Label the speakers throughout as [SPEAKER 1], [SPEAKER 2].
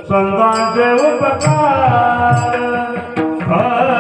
[SPEAKER 1] संतांचे उपकार काय सांगू आता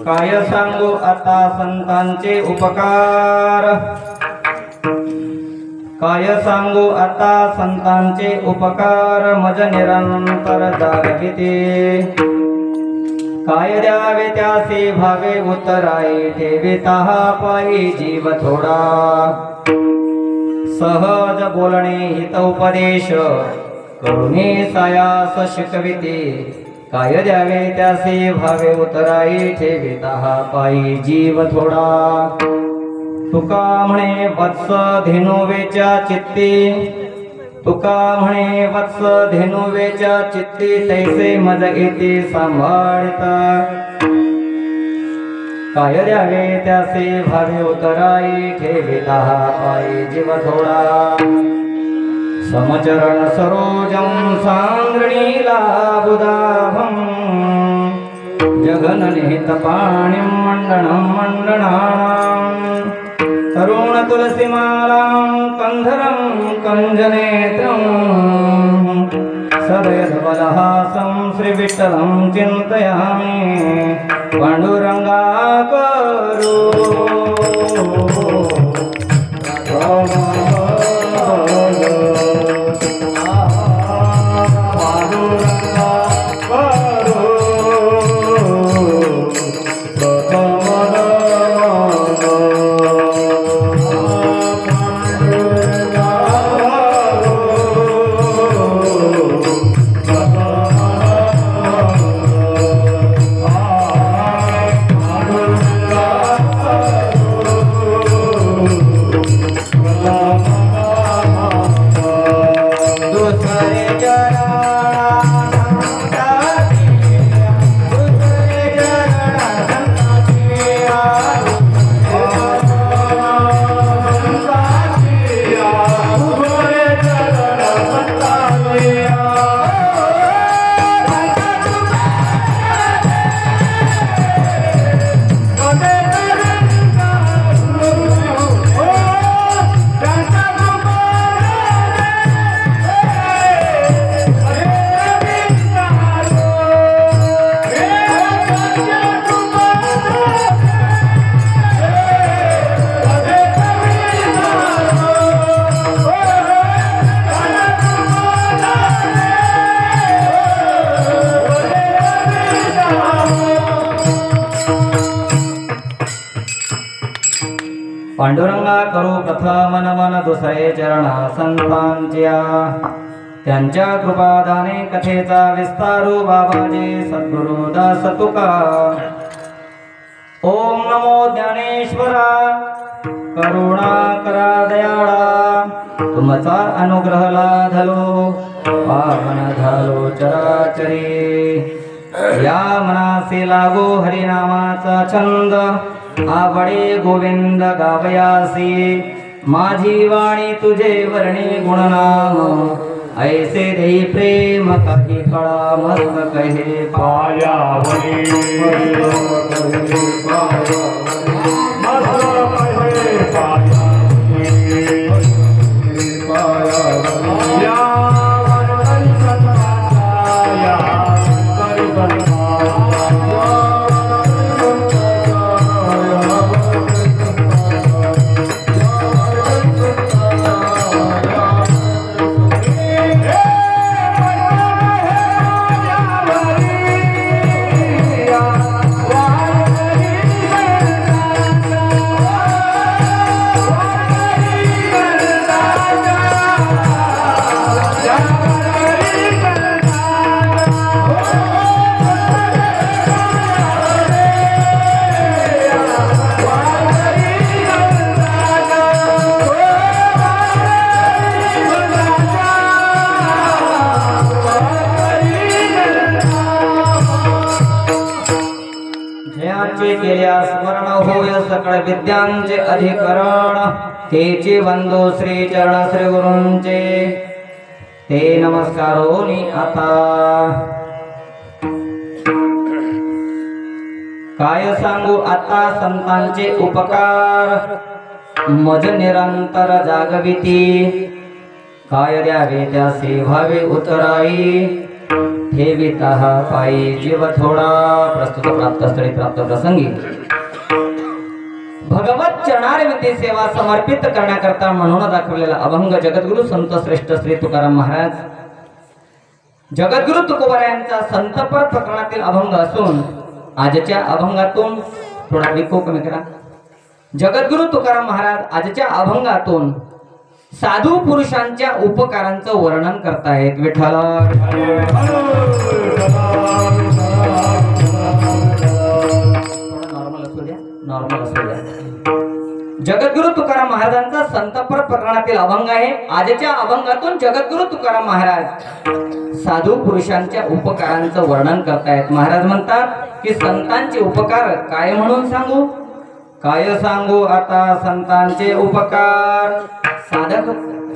[SPEAKER 2] काय सांगू आता संतांचे उपकार काय सांगू आता संतांचे उपकार मज निरंतर जागविते काय द्यावे त्यासे भावे उतराई ठेविता पायी जीव थोडा सहज बोलणे हित उपदेश करुणे सायास शिकविते काय द्यावे त्यासे भावे उतराई ठेविता पायी जीव थोडा तुका म्हणे वत्स धेनुवेच्या चित्ती तुका म्हणे वत्स धेनुवेच्या चित्ती तैसे मज येते सांभाळता काय द्यावे त्याचे भावे उतराई ठेविता पायी जीव थोडा समचरण सरोजं सांद्रणीला बुधाभं जगननिहित पाणिं मण्डनं मण्डनानां तरुण तुलसीमालां कंधरं कंजनेत्रं सदयधवलहासं श्रीविठ्ठलं चिन्तयामि पाण्डुरङ्गाकरो पांडुरंगा करू प्रथम नमन दुसरे चरण संतांच्या त्यांच्या कृपादाने कथेचा विस्तारू बाबाजी सद्गुरु दास तुका ओम नमो ज्ञानेश्वरा करुणा करा दयाळा तुमचा अनुग्रह लाधलो पावन झालो चराचरी या मनासे लागो हरिनामाचा छंद आवडे गोविंद गावयासी माझी वाणी तुझे वर्णी गुणनाम ऐसे देई प्रेम काही कळा मस्त कहे
[SPEAKER 1] पायावरी
[SPEAKER 2] स्मरण होय सकळ विद्यांचे अधिकरण तेचे वंदो श्री चरण श्री गुरूंचे ते नमस्कारोनी आता काय सांगू आता संतांचे उपकार मज निरंतर जागविती काय द्यावे त्यासे भावे उतराई ठेविता पायी जीव थोडा प्रस्तुत प्राप्त स्थळी प्राप्त प्रसंगी भगवत चरणारविंदी सेवा समर्पित करण्याकरता म्हणून दाखवलेला अभंग जगद्गुरु संत श्रेष्ठ श्री तुकाराम महाराज जगद्गुरु तुकोबारायांचा संतपर प्रकरणातील अभंग असून आजच्या अभंगातून थोडा विको कमी करा जगद्गुरु तुकाराम महाराज आजच्या अभंगातून साधू पुरुषांच्या उपकारांचं वर्णन करतायत विठ्ठल नॉर्मल असू द्या जगद्गुरु तुकाराम महाराजांचा संतपर प्रकरणातील अभंग आहे. आजच्या अभंगातून जगद्गुरु तुकाराम महाराज साधू पुरुषांच्या उपकारांचं वर्णन करतायत. महाराज म्हणतात की संतांचे उपकार काय म्हणून सांगू, काय सांगू आता संतांचे उपकार.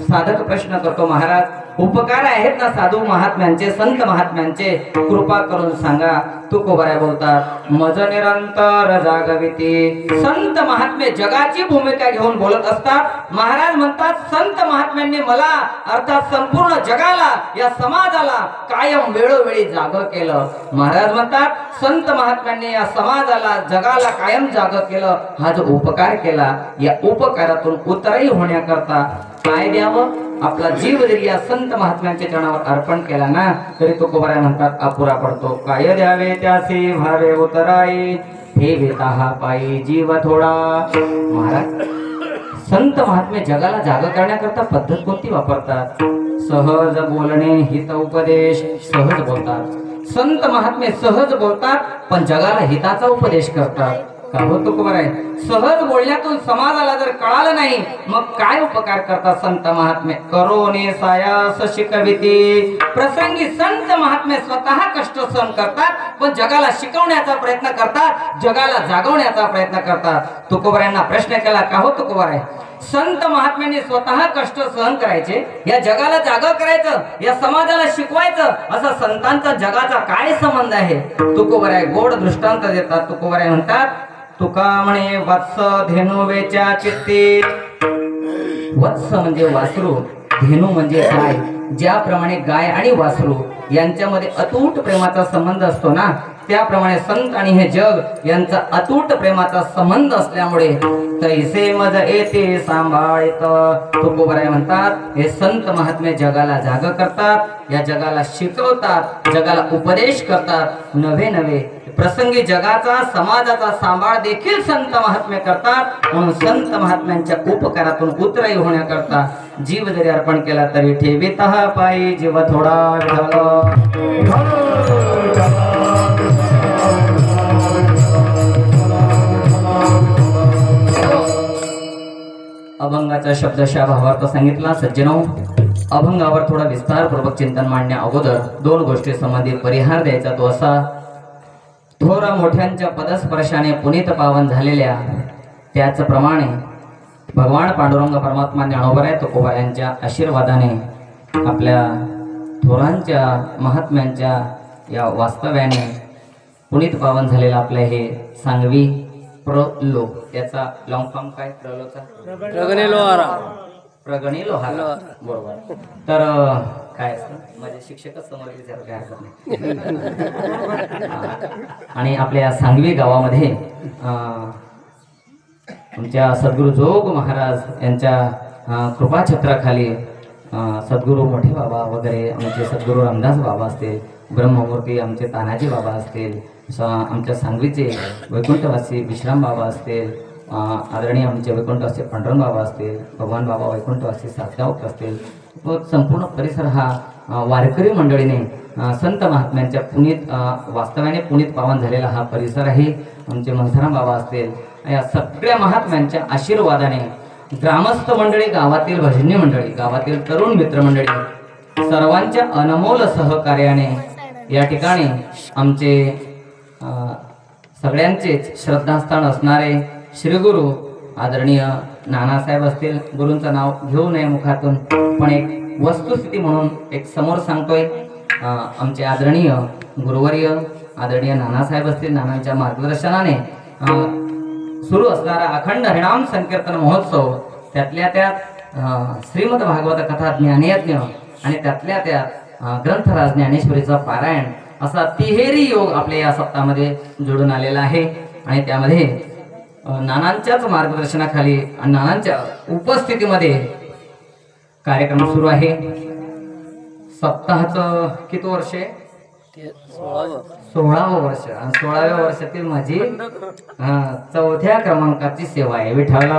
[SPEAKER 2] साधक प्रश्न करतो, महाराज उपकार आहेत ना साधू महात्म्यांचे, संत महात्म्यांचे, कृपा करून सांगा. तुकोबाराय बोलतात, मज निरंतर जागविती. संत महात्मे जगाची भूमिका घेऊन बोलत असतात. महाराज म्हणतात संत महात्म्यांनी मला अर्थात संपूर्ण जगाला, या समाजाला कायम वेळोवेळी जाग केलं. महाराज म्हणतात संत महात्म्यांनी या समाजाला, जगाला कायम जाग केलं. हा जो उपकार केला, या उपकारातून उतरही होण्याकरता काय द्यावं, आपला जीव जरी या संत महात्म्यांच्या चरणावर अर्पण केला ना तरी तुकोबाराय म्हणतात अपुरा पडतो. काय द्यावे त्याचे भावे उतराई, हे वेता पायी जीव थोडा. महाराज संत महात्मे जगाला जाग करण्याकरता पद्धत कोणती वापरतात, सहज बोलणे, हित उपदेश. सहज बोलतात संत महात्मे, सहज बोलतात पण जगाला हिताचा उपदेश करतात. का हो तुकोबाराय, सहज बोलण्यातून समाजाला जर कळालं नाही मग काय उपकार करतात संत महात्मे. करोने सायास शिकविती. प्रसंगी संत महात्मे स्वतः कष्ट सहन करतात पण जगाला शिकवण्याचा प्रयत्न करतात, जगाला जागवण्याचा प्रयत्न करतात. तुकोबारायांना प्रश्न केला, का हो तुकोबाराय, संत महात्म्यांनी स्वतः कष्ट सहन करायचे, या जगाला जागा करायचं, या समाजाला शिकवायचं, असा संतांचा जगाचा काय संबंध आहे. तुकोबाराय गोड दृष्टांत देतात. तुकोबाराय म्हणतात, तुका म्हणे वत्स धेनुवेच्या चित्ती. वत्स म्हणजे वासरू, धेनू म्हणजे गाय. ज्याप्रमाणे गाय आणि वासरू यांच्यामध्ये अतूट प्रेमाचा संबंध असतो ना, त्याप्रमाणे संत आणि हे जग यांचा अतूट प्रेमाचा संबंध असल्यामुळे तैसे मज येते सांभाळित. तुकोबाराय म्हणतात हे संत महात्मे जगाला जाग करतात, या जगाला शिकवतात, जगाला उपदेश करतात. नवे नवे प्रसंगी जगाचा, समाजाचा सांभाळ देखील संत महात्मे करतात. म्हणून संत महात्म्यांच्या उपकारातून उतराई होण्याकरता जीव जरी अर्पण केला तरी ठेवीत पायी जीव थोडा. अभंगाचा शब्दशः भावार्थ सांगितला. सज्जनो, अभंगावर थोडा विस्तारपूर्वक चिंतन मांडण्या अगोदर दोन गोष्टी संबंधी परिहार द्यायचा. तो असा, थोर मोठ्यांच्या पदस्पर्शाने पुनीत पावन झालेल्या त्याचप्रमाणे भगवान पांडुरंग परमात्मा ज्ञानोबराय तुकोबारायांच्या आशीर्वादाने आपल्या थोरांच्या महात्म्यांच्या या वास्तव्याने पुनीत पावन झालेला आपल्या हे सांगवी प्रलो, त्याचा लॉंग फॉर्म काय प्रलोचा, प्रगणी लोहारा, बरोबर. तर काय असतं माझे शिक्षकच समोर विचार काय हरकत नाही. आणि आपल्या सांगवी गावामध्ये आमच्या सद्गुरू जोग महाराज यांच्या कृपाछत्राखाली सद्गुरू मोठे बाबा वगैरे, आमचे सद्गुरू रामदास बाबा असतील, ब्रह्ममूर्ती आमचे तानाजी बाबा असतील, आमच्या सांगवीचे वैकुंठवासी विश्राम बाबा असतील, आदरणीय आमचे वैकुंठवासी पांडुरंग बाबा असतील, भगवान बाबा वैकुंठवासी सासगावकर असतील, व संपूर्ण परिसर हा वारकरी मंडळीने संत महात्म्यांच्या पुनीत वास्तव्याने पुनीत पावन झालेला हा परिसर आहे. आमचे मनसराम बाबा असतील, या सगळ्या महात्म्यांच्या आशीर्वादाने ग्रामस्थ मंडळी, गावातील भजनी मंडळी, गावातील तरुण मित्रमंडळी सर्वांच्या अनमोल सहकार्याने या ठिकाणी आमचे सगळ्यांचेच श्रद्धास्थान असणारे श्रीगुरु आदरणीय नानासाहेब असतील. गुरूंचं नाव घेऊ नये मुखातून, पण एक वस्तुस्थिती म्हणून एक समोर सांगतोय. आमचे आदरणीय गुरुवर्य आदरणीय नानासाहेब असतील. नानांच्या मार्गदर्शनाने सुरू असणारा अखंड हरिनाम संकीर्तन महोत्सव, त्यातल्या त्यात श्रीमद भागवत कथा ज्ञानयज्ञ आणि त्यातल्या त्यात ग्रंथराज ज्ञानेश्वरीचा पारायण, असा तिहेरी योग आपल्या या सप्ताहामध्ये जोडून आलेला आहे. आणि त्यामध्ये नानांच्याच मार्गदर्शनाखाली आणि नानांच्या उपस्थितीमध्ये कार्यक्रम सुरू आहे. सप्ताहाचं किती वर्ष आहे? 16वं वर्ष. आणि 16व्या वर्षातील माझी 4थ्या क्रमांकाची सेवा आहे. विठ्ठल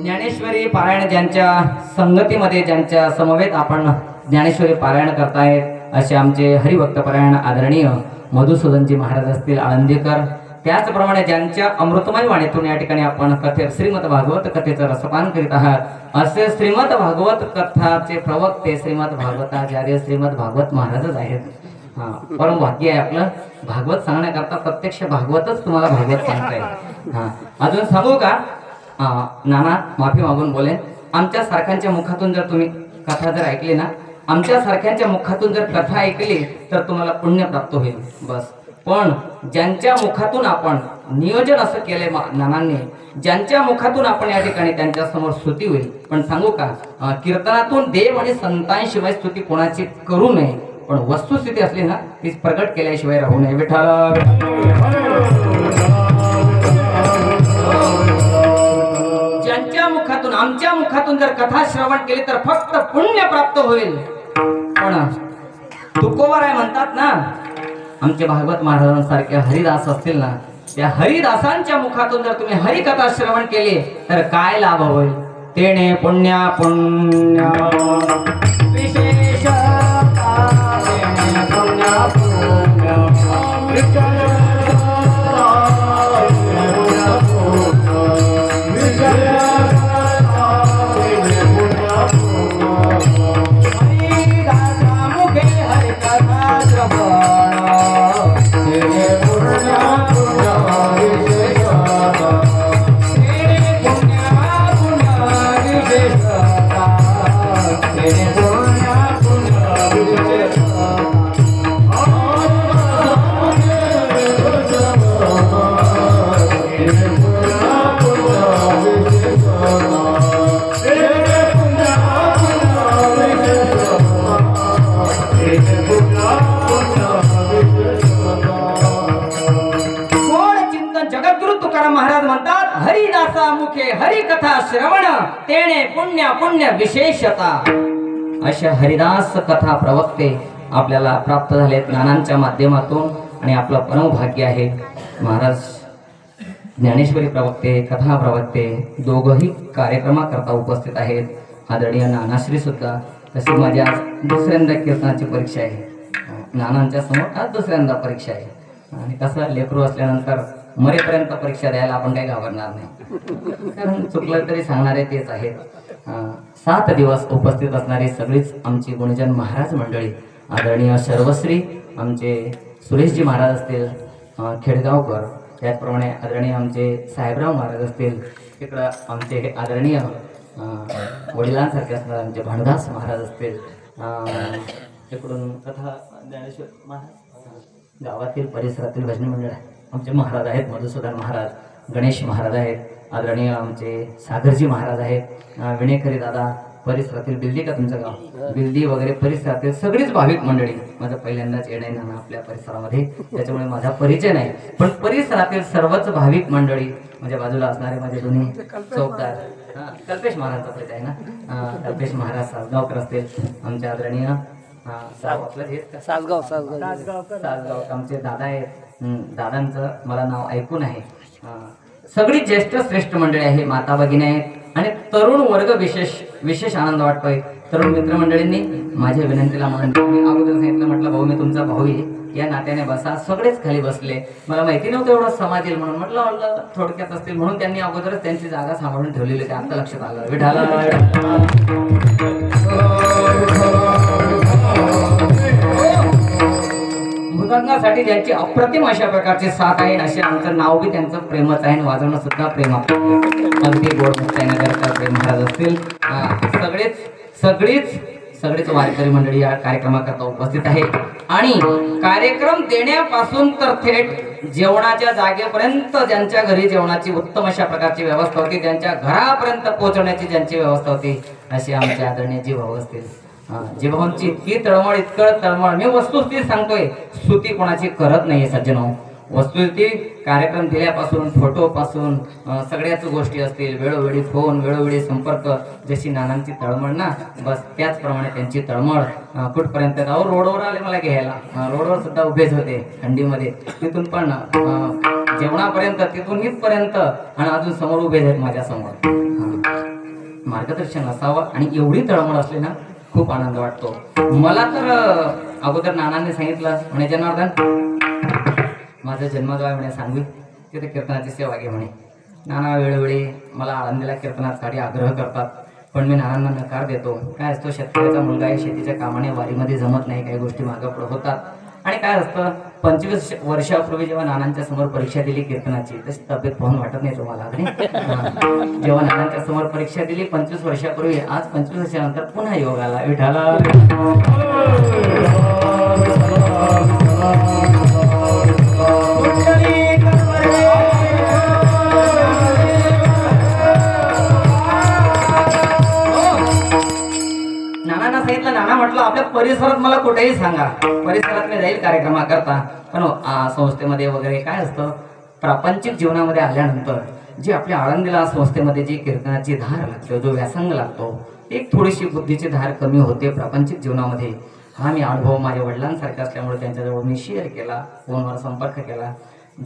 [SPEAKER 2] ज्ञानेश्वरी पारायण ज्यांच्या संगतीमध्ये, ज्यांच्या समवेत आपण ज्ञानेश्वरी पारायण करतायत असे आमचे हरिभक्त पारायण आदरणीय मधुसूदनजी महाराज असतील आळंदीकर, त्याचप्रमाणे ज्यांच्या अमृतमय वाणीतून या ठिकाणी आपण कथे श्रीमद भागवत कथेचं रसपान करीत आहात असे श्रीमद भागवत कथाचे प्रवक्ते श्रीमद भागवताचार्य श्रीमद भागवत महाराजच आहेत. परम भाग्य आहे आपलं. भागवत सांगण्याकरता प्रत्यक्ष भागवतच तुम्हाला भागवत सांगताय. अजून सांगू का? नाना माफी मागून बोलेन. आमच्या सारख्यांच्या मुखातून जर तुम्ही कथा जर ऐकली ना, आमच्या सारख्यांच्या मुखातून जर कथा ऐकली तर तुम्हाला पुण्य प्राप्त होईल बस. पण ज्यांच्या मुखातून आपण नियोजन असं केलंय नानांनी, ज्यांच्या मुखातून आपण या ठिकाणी त्यांच्या समोर स्तुती होईल. पण सांगू का, कीर्तनातून देव आणि संतांशिवाय स्तुती कोणाची करू नये, पण वस्तुस्थिती असली ना ती प्रगट केल्याशिवाय राहू नये. विठ्ठल ज्यांच्या मुखातून आमच्या मुखातून जर कथा श्रवण केली तर फक्त पुण्य प्राप्त होईल. पण तुकोबाराय म्हणतात ना, आमचे भागवत महाराजांसारखे हरिदास असतील ना, त्या हरिदासांच्या मुखातून जर तुम्ही हरिकथा श्रवण केली तर काय लाभ होईल? तेने पुण्या पुण्य विशेष हरिकथा श्रवण तेणे पुण्य पुण्य विशेषता. अशा हरिदास कथा प्रवक्ते आपल्याला प्राप्त झालेत नानांच्या माध्यमातून आणि आपलं परमभाग्य आहे. महाराज ज्ञानेश्वरी प्रवक्ते कथा प्रवक्ते दोघंही कार्यक्रमाकरता उपस्थित आहेत. आदरणीय नानाश्री सुद्धा. तशी माझी आज दुसऱ्यांदा कीर्तनाची परीक्षा आहे. नानांच्या समोर आज दुसऱ्यांदा परीक्षा आहे. आणि कसं लेकरू असल्यानंतर मरेपर्यंत परीक्षा द्यायला आपण काही घाबरणार नाही, कारण चुकलं तरी सांगणारे तेच आहेत. 7 दिवस उपस्थित असणारी सगळीच आमची गुणजन महाराज मंडळी, आदरणीय सर्वश्री आमचे सुरेशजी महाराज असतील खेडगावकर, त्याचप्रमाणे आदरणीय आमचे साहेबराव महाराज असतील, तिकडं आमचे आदरणीय वडिलांसारखे असणारे आमचे भांडदास महाराज असतील, तिकडून कथा ज्ञानेश्वर महाराज, गावातील परिसरातील भजनी मंडळ आमचे महाराज आहेत, मधुसूदन महाराज, गणेश महाराज आहेत, आदरणीय आमचे सागरजी महाराज आहेत, विणेकरी दादा, परिसरातील बिल्दी का तुमचं गाव बिल्दी वगैरे परिसरातील सगळीच भाविक मंडळी. माझं पहिल्यांदाच येणं आहे आपल्या परिसरामध्ये, त्याच्यामुळे माझा परिचय नाही, पण परिसरातील सर्वच भाविक मंडळी माझ्या बाजूला असणारे माझे दोन्ही चौकदार कल्पेश महाराजचा परिचय आहे ना, कल्पेश महाराज सासगावकर असतील, आमचे आदरणीय सासगाव आमचे दादा आहेत. दादांचं मला नाव ऐकून आहे. सगळी ज्येष्ठ श्रेष्ठ मंडळी आहे, माता भगिनी आहेत आणि तरुण वर्ग विशेष आनंद वाटतोय. तरुण मित्रमंडळींनी माझ्या विनंतीला मान मी अगोदर सांगितलं, म्हटलं भाऊ मी तुमचा भाऊ आहे, या नात्याने बसा. सगळेच खाली बसले. मला माहिती नव्हतं एवढं समाज येईल म्हणून, म्हटलं थोडक्यात असतील म्हणून त्यांनी अगोदरच त्यांची जागा सांभाळून ठेवलेली होती. आता लक्षात आलं. विठाला मृदंगासाठी ज्यांची अप्रतिम अशा प्रकारची साथ आहे, असे आमचं नाव बी त्यांचं प्रेमच आहे, वाजवणं सुद्धा प्रेम. अगदी गोड मुक्ताईनगरकर प्रेम महाराज असतील. सगळीच वारकरी मंडळी या कार्यक्रमाकरता उपस्थित आहे. आणि कार्यक्रम देण्यापासून तर थेट जेवणाच्या जागेपर्यंत ज्यांच्या घरी जेवणाची उत्तम अशा प्रकारची व्यवस्था होती, ज्यांच्या घरापर्यंत पोहोचवण्याची ज्यांची व्यवस्था होती, असे आमचे आदरणीय जीभाऊ असतील. जीभाऊंची इतकी तळमळ, इतकं तळमळ. मी वस्तुस्थिती सांगतोय, स्तुती कोणाची करत नाहीये सज्जनो. वस्तुस्थिती कार्यक्रम दिल्यापासून फोटोपासून सगळ्याच गोष्टी असतील, वेळोवेळी फोन, वेळोवेळी संपर्क. जशी नानांची तळमळ ना, बस त्याचप्रमाणे त्यांची तळमळ. कुठपर्यंत रोडवर आले मला घ्यायला, रोडवर सुद्धा उभेच होते थंडीमध्ये, तिथून पण जेवणापर्यंत, तिथून इथपर्यंत, आणि अजून समोर उभे आहेत माझ्या समोर. मार्गदर्शन असावं आणि एवढी तळमळ असली ना खूप आनंद वाटतो मला. तर अगोदर नानांनी सांगितलं म्हणे, जनार्दन माझं जन्मगाव आहे म्हणे सांगवी, तिथे कीर्तनाची सेवा घे म्हणे. नाना वेळोवेळी मला आळंदीला कीर्तनासाठी आग्रह करतात, पण मी नानांना नकार देतो. काय असतो, शेतकऱ्याचा मुलगा आहे, शेतीच्या कामाने वारीमध्ये जमत नाही, काही गोष्टी मागं पुढं होतात. आणि काय असतं, 25 वर्षापूर्वी जेव्हा नानांच्या समोर परीक्षा दिली कीर्तनाची, तशी तब्येत पाहून वाटत नाही तुम्हाला? जेव्हा नानांच्या समोर परीक्षा दिली 25 वर्षापूर्वी, आज 25 वर्षानंतर पुन्हा योग आला. विठाला नानांना सांगितलं, नाना म्हटलं आपल्या परिसरात मला कुठेही सांगा, परिसरात मी जाईल कार्यक्रमाकरता. पण संस्थेमध्ये वगैरे काय असतं, प्रापंचिक जीवनामध्ये आल्यानंतर जी आपल्या आळंदीला संस्थेमध्ये जी कीर्तनाची धार लागते, जो व्यासंग लागतो, एक थोडीशी बुद्धीची धार कमी होते प्रापंचिक जीवनामध्ये. हा मी अनुभव माझ्या वडिलांसारखा असल्यामुळे त्यांच्याजवळ मी शेअर केला, फोनवर संपर्क केला.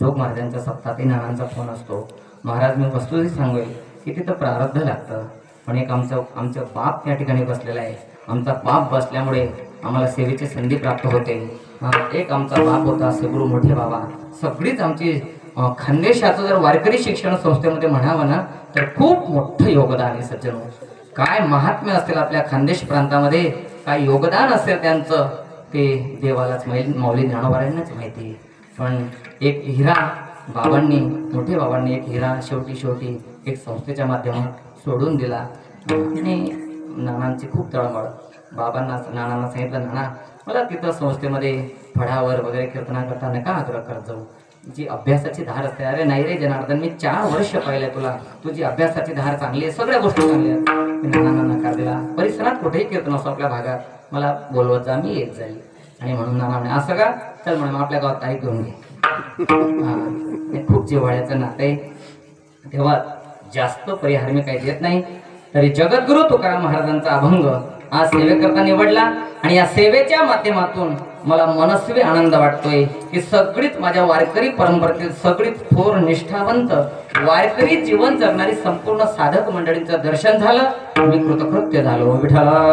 [SPEAKER 2] जोग महाराजांच्या सप्ताहातही नानांचा फोन असतो. महाराज मी वस्तुही सांगेल की तिथं प्रारब्ध लागतं, पण एक आमचं बाप त्या ठिकाणी बसलेला आहे. आमचा बाप बसल्यामुळे आम्हाला सेवेची संधी प्राप्त होते. एक आमचा बाप होता सगुरू मोठे बाबा. सगळीच आमची खानदेशाचं जर वारकरी शिक्षण संस्थेमध्ये म्हणावं ना, तर खूप मोठं योगदान आहे सज्जनो. काय महात्म्य असतील आपल्या खानदेश प्रांतामध्ये, काय योगदान असेल त्यांचं, ते देवालाच माऊली ज्ञानोबांनाच माहिती. पण एक हिरा बाबांनी, मोठे बाबांनी एक हिरा शेवटी एक संस्थेच्या माध्यमात सोडून दिला. आणि नानांची खूप तळमळ. नानांना सांगितलं, नाना मला तिथं संस्थेमध्ये फळावर वगैरे कीर्तना करता नका आग्रह करत जाऊ. जी अभ्यासाची धार असते. अरे नाही रे जनार्दन, मी 4 वर्ष पाहिले तुला, तुझी अभ्यासाची धार चांगली आहे, सगळ्या गोष्टी चांगल्या आहेत. नानांना नकार दिला. परिसरात कुठेही कीर्तन असो आपल्या भागात, मला बोलवत जा, मी येत जाईल. आणि म्हणून नाना म्हणे, असं का, चल म्हणून आपल्या गावात तारीख घेऊन घे. खूप जिव्हाळ्याचं नातं आहे. तेव्हा जास्त परिहार मी काही देत नाही. तरी जगद्गुरु तुकाराम महाराजांचा अभंग आज सेवेकरता निवडला, आणि या सेवेच्या माध्यमातून मला मनस्वी आनंद वाटतोय की सगळीच माझ्या वारकरी परंपरेतील सगळीच थोर निष्ठावंत वारकरी जीवन जगणारी संपूर्ण साधक मंडळींचं दर्शन झालं. मी कृतकृत्य झालो. विठ्ठला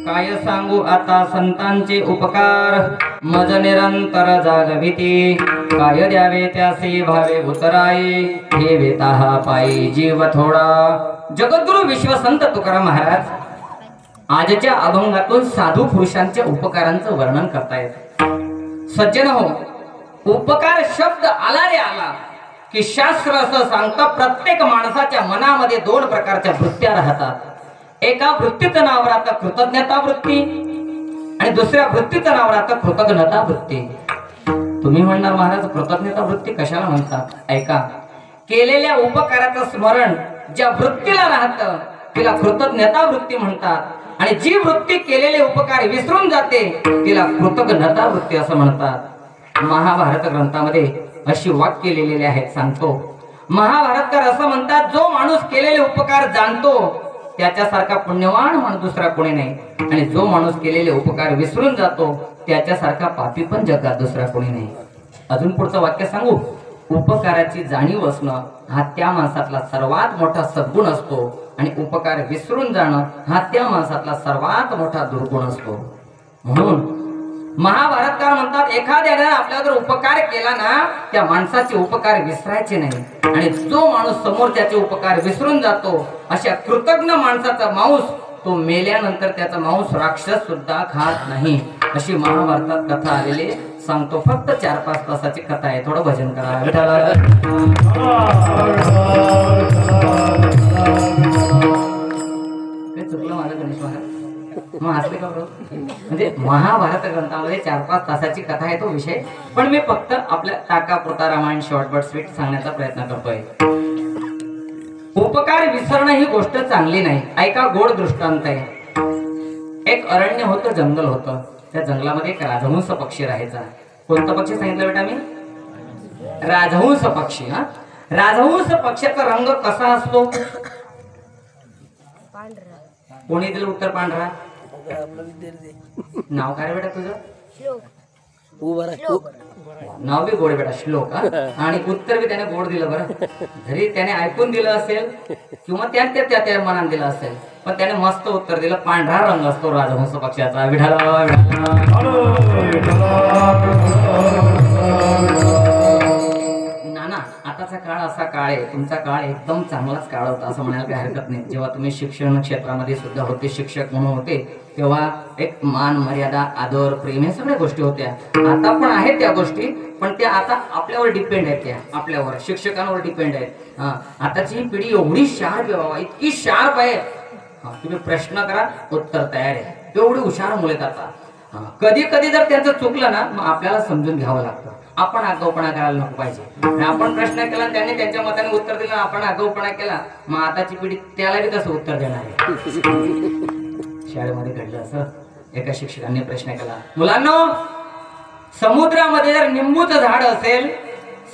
[SPEAKER 2] काय सांगू आता संतांचे उपकार, मज निरंतर जागविती. काय द्यावे त्यासे भावे उतराई, ठेवे ताहा पायी जीव थोडा. जगद्गुरु विश्वसंत तुकाराम महाराज आजच्या अभंगातून साधू पुरुषांच्या उपकारांचं वर्णन करतायत. सज्जन हो, उपकार शब्द आला रे आला की शास्त्र असं सांगतं, प्रत्येक माणसाच्या मनामध्ये 2 प्रकारच्या वृत्त्या राहतात. एका वृत्तीचं नाव राहतं कृतज्ञता वृत्ती, आणि दुसऱ्या वृत्तीचं नाव राहतं कृतज्ञता वृत्ती. तुम्ही म्हणणार महाराज कृतज्ञता वृत्ती कशाला म्हणतात? ऐका, केलेल्या उपकाराचं स्मरण ज्या वृत्तीला राहतं तिला कृतज्ञता वृत्ती म्हणतात, आणि जी वृत्ती केलेले उपकार विसरून जाते तिला कृतज्ञता वृत्ती असं म्हणतात. महाभारत ग्रंथामध्ये अशी वाक्य लिहिलेली आहेत, सांगतो. महाभारतकार असं म्हणतात, जो माणूस केलेले उपकार जाणतो त्याच्यासारखा पुण्यवान माणूस दुसरा कोणी नाही, आणि जो माणूस केलेले उपकार विसरून जातो त्याच्यासारखा पापी पण जगात दुसरा कोणी नाही. अजून पुढचं वाक्य सांगू. उपकाराची जाणीव असणं हा त्या माणसातला सर्वात मोठा सद्गुण असतो, आणि उपकार विसरून जाणं हा त्या माणसातला सर्वात मोठा दुर्गुण असतो. म्हणून महाभारतकार म्हणतात, एखाद्याने आपल्याला जर उपकार केला ना, त्या माणसाचे उपकार विसरायचे नाही, आणि जो माणूस समोरच्याचे उपकार विसरून जातो अशा कृतज्ञ माणसाचा मांस तो मेल्यानंतर त्याचा मांस राक्षस सुद्धा खात नाही, अशी महाभारतात कथा आलेली. सांगतो, फक्त 4-5 तासाची कथा आहे. थोडं भजन करा. चुकलं माझं गणेश महाराज, मग असले का बरोबर? म्हणजे महाभारत ग्रंथामध्ये 4-5 तासाची कथा आहे तो विषय, पण मी फक्त आपल्या टाकापुरता रामायण शॉर्ट बट स्वीट सांगण्याचा प्रयत्न करतोय. उपकार विसरणं ही गोष्ट चांगली नाही. ऐका, गोड दृष्टांत आहे. एक अरण्य होतं, जंगल होतं. त्या जंगलामध्ये एक राजहंस पक्षी राहायचा. कोणता पक्षी सांगितलं बेटा मी? राजहंस पक्षी. हा, राजहंस पक्षाचा रंग कसा असतो? कोणी दिलं उत्तर? पांढरा. नाव काय बेटा तुझं?
[SPEAKER 3] उभा राहा.
[SPEAKER 2] नाव बी गोड बेटा श्लोक हा? आणि उत्तर बी त्याने गोड दिलं बरं. जरी त्याने ऐकून दिलं असेल किंवा त्या मनात दिलं असेल, पण त्याने मस्त उत्तर दिलं. पांढरा रंग असतो राजहंस पक्षाचा. विठाला नाना, आताचा काळ असा काळ आहे, तुमचा काळ एकदम चांगलाच काळ होता असं म्हणायला काही हरकत नाही. जेव्हा तुम्ही शिक्षण क्षेत्रामध्ये सुद्धा होते, शिक्षक म्हणून होते, तेव्हा एक मान मर्यादा आदर प्रेम हे सगळ्या गोष्टी होत्या. आता पण आहेत त्या गोष्टी, पण त्या आता आपल्यावर डिपेंड आहेत. त्या आपल्यावर शिक्षकांवर डिपेंड आहेत. आताची ही पिढी एवढी शार्प आहे बाबा, इतकी शार्प आहे. तुम्ही प्रश्न करा, उत्तर तयार आहे. एवढी हुशार मुले आता. कधी कधी जर त्यांचं चुकलं ना, मग आपल्याला समजून घ्यावं लागतं. आपण आगाऊपणा करायला नको पाहिजे. आपण प्रश्न केला, त्यांनी त्यांच्या मताने उत्तर दिलं, आपण आगाऊपणा केला, मग आताची पिढी त्याला बी कसं उत्तर देणार आहे. शाळेमध्ये घडलं असं, एका शिक्षकांनी प्रश्न केला, मुलांनो, समुद्रामध्ये जर निंबूचं झाड असेल,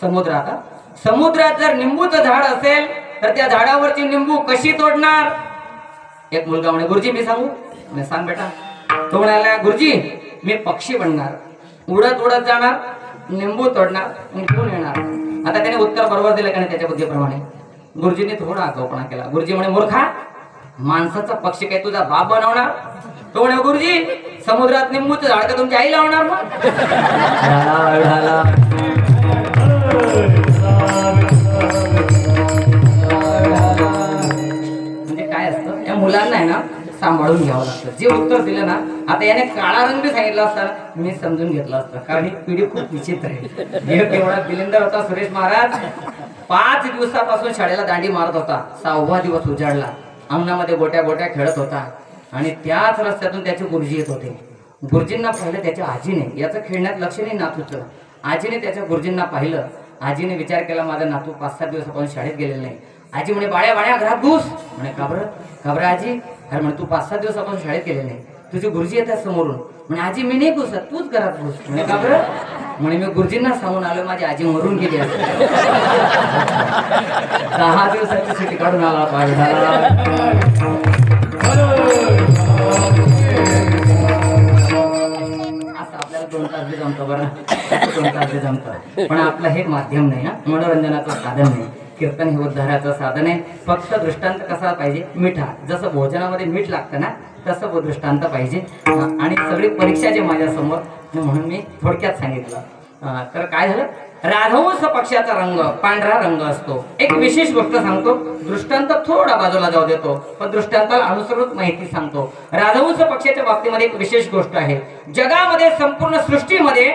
[SPEAKER 2] समुद्रात जर निंबूचं झाड असेल तर त्या झाडावरची निंबू कशी तोडणार? एक मुलगा म्हणे, गुरुजी मी सांगू? म्हणे सांग बेटा. तो म्हणाला, गुरुजी मी पक्षी बनणार, उडत उडत जाणार, निंबू तोडणार आणि घेऊन येणार. आता त्याने उत्तर बरोबर दिलं का नाही त्याच्या बुद्धीप्रमाणे? गुरुजींनी थोडा आगाऊपणा केला. गुरुजी म्हणे, मूर्खा, माणसाचा पक्षी काय तुझा बाप बनवणार? तो म्हणे, गुरुजी समुद्रात निंबूचं झाड का तुमची आई लावणार? मग म्हणजे काय असतं, या मुलांना आहे ना सांभाळून घ्यावं लागतं. जे उत्तर दिलं ना, आता याने काळा रंग बी सांगितला असता, मी समजून घेतलं असतं, कारण ही पिढी खूप विचित्र आहे. एवढा बिलिंदर होता सुरेश महाराज. 5 दिवसापासून शाळेला दांडी मारत होता. 6वा दिवस उजाडला. अंगणामध्ये गोट्या गोट्या खेळत होता आणि त्याच रस्त्यातून त्याचे गुरुजी येत होते. गुरुजींना पाहिलं त्याच्या आजीने. याचं खेळण्यात लक्ष नाही नातूचं. आजीने त्याच्या गुरुजींना पाहिलं. आजीने विचार केला, माझा नातू 5-7 दिवसापासून शाळेत गेलेला नाही. आजी म्हणे, बाळ्या घरात घुस. म्हणे, का बरं आजी? अरे म्हणे, तू 5-7 दिवसापासून शाळेत गेले नाही, तुझे गुरुजी येतात समोरून. म्हणे, आजी मी नाही घुसत, तूच घरात घुस. म्हणे, का बरं? म्हणे, मी गुरुजींना सांगून आलो, माझी आजी मरून गेली असते. 10 दिवसाची सुट्टी काढून आला पाहिजे. असं आपल्याला 2 तास बी जमतं बरं, 2 तास बी जमतं. पण आपलं हे माध्यम नाही ना, मनोरंजनाचं साधन नाही. कीर्तन हे उद्धाराचं साधन आहे. फक्त दृष्टांत कसा पाहिजे? मिठा. जसं भोजनामध्ये मीठ लागतं ना, तसं दृष्टांत पाहिजे. आणि सगळी परीक्षा जे माझ्या समोर, म्हणून मी थोडक्यात सांगितलं. तर काय झालं, राजहंस पक्षाचा रंग पांढरा रंग असतो. एक विशेष गोष्ट सांगतो, दृष्टांत थोडा बाजूला जाऊ देतो, पण दृष्टांताला अनुसृत माहिती सांगतो. राजहंस पक्षाच्या बाबतीमध्ये एक विशेष गोष्ट आहे. जगामध्ये संपूर्ण सृष्टीमध्ये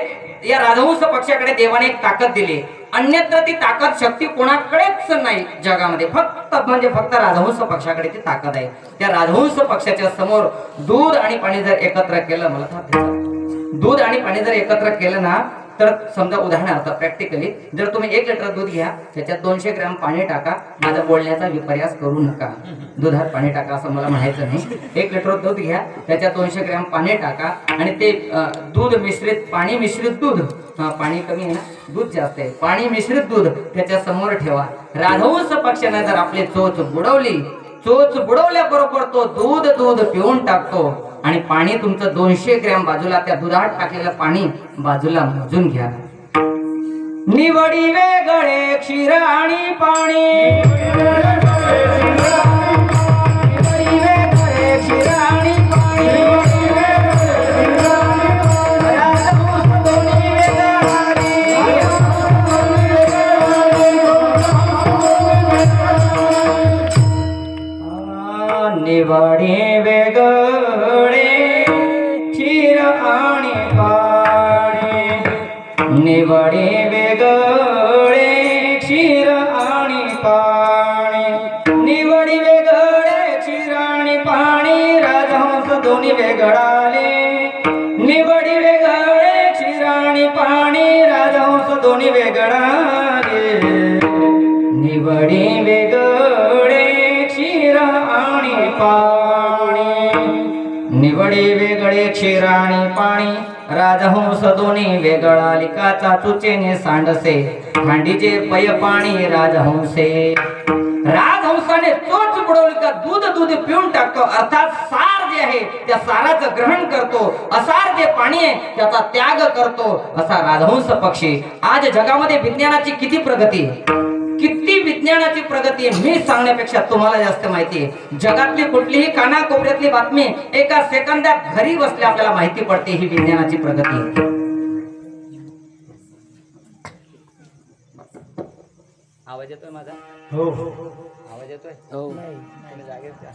[SPEAKER 2] या राजहंस पक्षाकडे देवाने एक ताकद दिली. अन्यत्र ती ताकद शक्ती कोणाकडेच नाही जगामध्ये, फक्त राजहंस पक्षाकडे ती ताकद आहे. त्या राजहंस पक्षाच्या समोर दूध आणि पाणी जर एकत्र केलं, दूध आणि पाणी जर एकत्र केलं ना, तर समजा उदाहरणार्थ प्रॅक्टिकली जर तुम्ही 1 लिटर दूध घ्या, त्याच्यात 200 ग्रॅम पाणी टाका. माझा बोलण्याचा विपर्यास करू नका. दुधात पाणी टाका असं मला म्हणायचं नाही. 1 लिटर दूध घ्या, त्याच्यात 200 ग्रॅम पाणी टाका आणि ते दूध मिश्रित पाणी मिश्रित दूध, पाणी कमी आहे ना, दूध जास्त आहे, पाणी मिश्रित दूध त्याच्या समोर ठेवा. राजहंस पक्षाने जर आपली चोच बुडवल्याबरोबर तो दूध पिऊन टाकतो आणि पाणी तुमचं 200 ग्रॅम बाजूला, त्या दुधात टाकलेलं पाणी बाजूला मोजून घ्या. निवडी वेगळे क्षीर आणि पाणी, निवडी वेगळे क्षीर आणि पाणी, निवडी वेगळे क्षीर आणि पाणी, निवडी वेगळे क्षीर आणि पाणी, निवडी वेगळे क्षीर आणि पाणी, राजहंस दोन्ही वेगळाले. निवडी वेगळे क्षीर आणि पाणी, राजहंस दोन्ही वेगळाले. निवडी वेगळे क्षीर आणि पाणी, निवडी वेगळे क्षीर आणि पाणी, राजहंस दोन्ही वेगळा. लिकाचा चुचेने सांडसे, खांडीचे पय पाणी राजहंसे. राजहंसाने चोच बुडवली का दूध पिऊन टाकतो. अर्थात सार जे आहे त्या साराचं ग्रहण करतो, असार जे पाणी आहे त्याचा त्याग करतो, असा राजहंस पक्षी. आज जगामध्ये विज्ञानाची किती प्रगती आहे, किती विज्ञानाची प्रगती आहे, मी सांगण्यापेक्षा तुम्हाला जास्त माहिती आहे. जगातली कुठलीही कानाकोपऱ्यातली बातमी एका सेकंदात घरी बसल्या आपल्याला माहिती पडते. ही विज्ञानाची प्रगती आहे. आवाज येतोय माझा?
[SPEAKER 1] हो
[SPEAKER 2] आवाज येतोय?
[SPEAKER 3] हो.
[SPEAKER 2] तुम्ही जागेच का?